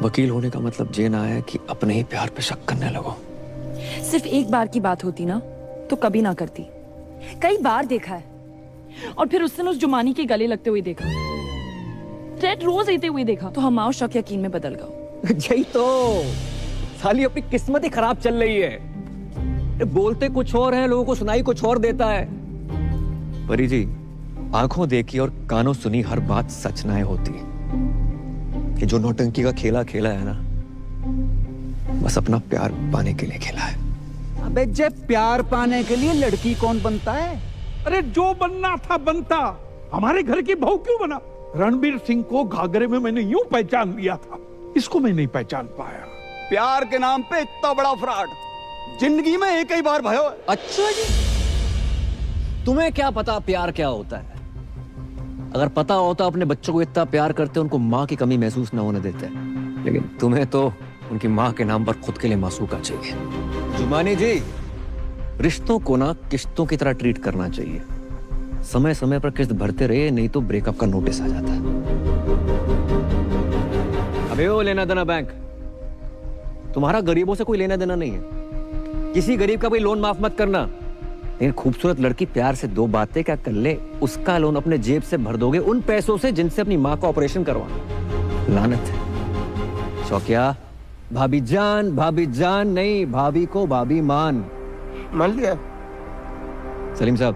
वकील होने का मतलब ये ना है कि अपने ही प्यार पे शक करने लगो। सिर्फ एक बार की बात होती ना तो कभी ना करती, कई बार देखा है। और फिर उस दिन उस जुमानी के गले लगते हुए देखा, रेड रोज लेते हुए देखा, तो हमारा शक यकीन में बदल गया। यही तो साली अपनी किस्मत ही खराब चल रही है। बोलते कुछ और है, लोगों को सुनाई कुछ और देता है। परी जी, आंखों देखी और कानों सुनी हर बात सच ना होती। ये जो नौटंकी का खेला खेला है ना, बस अपना प्यार पाने के लिए खेला है। अबे जब प्यार पाने के लिए लड़की कौन बनता है? अरे जो बनना था बनता, हमारे घर की बहू क्यों बना? रणबीर सिंह को घाघरे में मैंने यूं पहचान लिया था, इसको मैं नहीं पहचान पाया। प्यार के नाम पे इतना बड़ा फ्रॉड जिंदगी में एक ही बार भयो। अच्छा जी, तुम्हें क्या पता प्यार क्या होता है? अगर पता होता अपने बच्चों को इतना प्यार करते, उनको माँ की कमी महसूस ना होने देते। लेकिन तुम्हें तो उनकी माँ के नाम पर खुद के लिए मासूका चाहिए। जुमानी जी, रिश्तों को ना किश्तों की तरह ट्रीट करना चाहिए। समय समय पर किस्त भरते रहे, नहीं तो ब्रेकअप का नोटिस आ जाता है। अबे वो लेना देना बैंक, तुम्हारा गरीबों से कोई लेना देना नहीं है। किसी गरीब का कोई लोन माफ मत करना। लेकिन खूबसूरत लड़की प्यार से 2 बातें क्या कर ले, उसका लोन अपने जेब से भर दोगे उन पैसों से जिनसे अपनी माँ का ऑपरेशन करवाना। लानत है। शौकिया, भाभी जान नहीं, भाभी को भाभी मान लिया। सलीम साहब,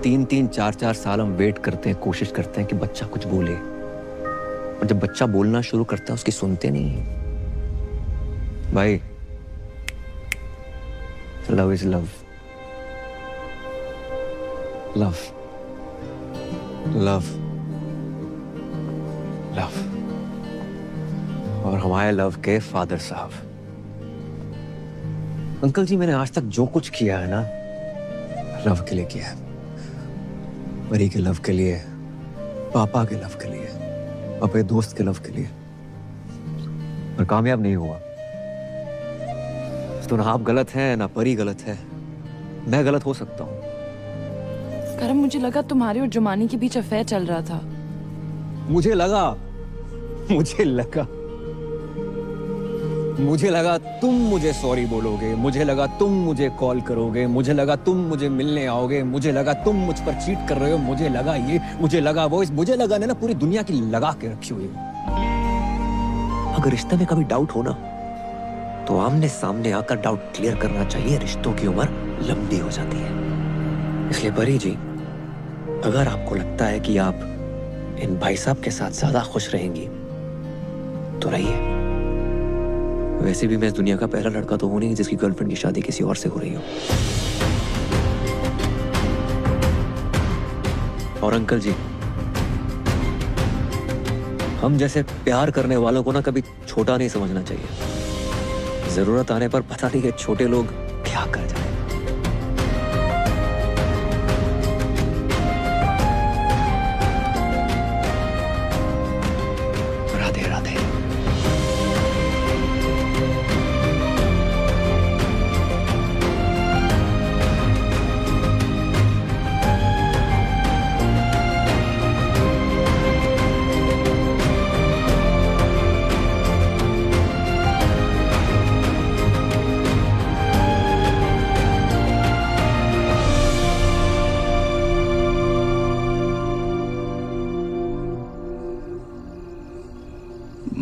3-3, 4-4 साल हम वेट करते हैं, कोशिश करते हैं कि बच्चा कुछ बोले, और जब बच्चा बोलना शुरू करता है उसकी सुनते नहीं है। भाई, love is love, love love love. और हमारे लव के फादर साहब, अंकल जी, मैंने आज तक जो कुछ किया है ना, लव के लिए किया है। परी के लव के लिए, पापा के लव के लिए, अपने दोस्त के लव के लिए, पर कामयाब नहीं हुआ। तो ना आप गलत हैं ना परी गलत है, मैं गलत हो सकता हूँ। करम, मुझे लगा तुम्हारे और जुमानी के बीच अफेयर चल रहा था। मुझे लगा तुम मुझे सॉरी बोलोगे, मुझे लगा तुम मुझे कॉल करोगे, मुझे लगा तुम मुझे मिलने आओगे, मुझे लगा तुम मुझ पर चीट कर रहे हो, मुझे लगा ये, मुझे लगा वो, मुझे लगा ना पूरी दुनिया की लगा के रखी हुई। अगर रिश्ते में कभी डाउट हो ना, तो आमने सामने आकर डाउट क्लियर करना चाहिए। रिश्तों की उम्र लंबी हो जाती है। इसलिए परी जी, अगर आपको लगता है कि आप इन भाई साहब के साथ ज्यादा खुश रहेंगी तो रहिए। वैसे भी मैं इस दुनिया का पहला लड़का तो हूं नहीं जिसकी गर्लफ्रेंड की शादी किसी और से हो रही हो। और अंकल जी, हम जैसे प्यार करने वालों को ना कभी छोटा नहीं समझना चाहिए। जरूरत आने पर पता नहीं कि छोटे लोग क्या कर जाए। राधे राधे।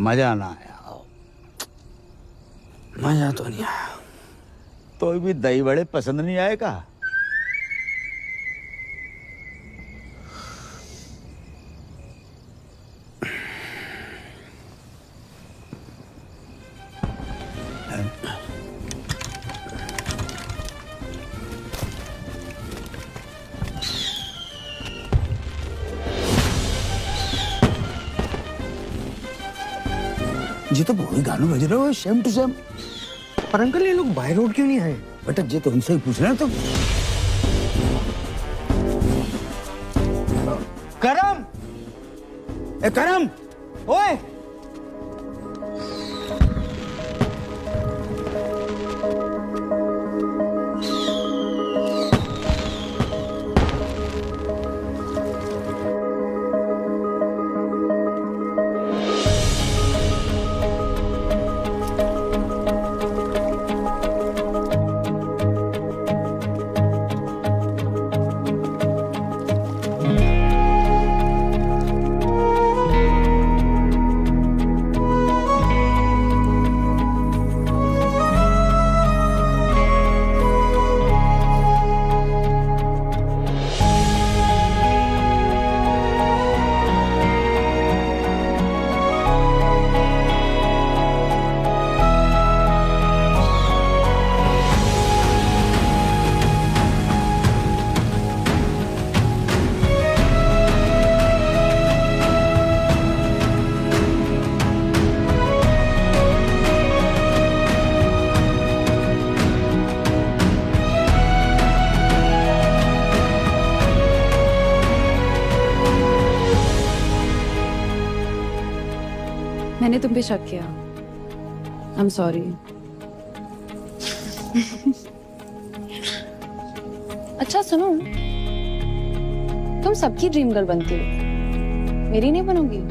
मजा ना आया। मजा तो नहीं आया। तो भी दही बड़े पसंद नहीं आए का? जी तो वही गाना बज रहे हो, सेम टू सेम। पर अंकल, ये लोग बाय रोड क्यों नहीं आए? बेटा जी तो उनसे ही पूछ रहे हैं। तो करम, ए करम, ओए मैंने तुम पे शक किया। I am sorry. अच्छा सुनो, तुम सबकी ड्रीम गर्ल बनती हो, मेरी नहीं बनोगी?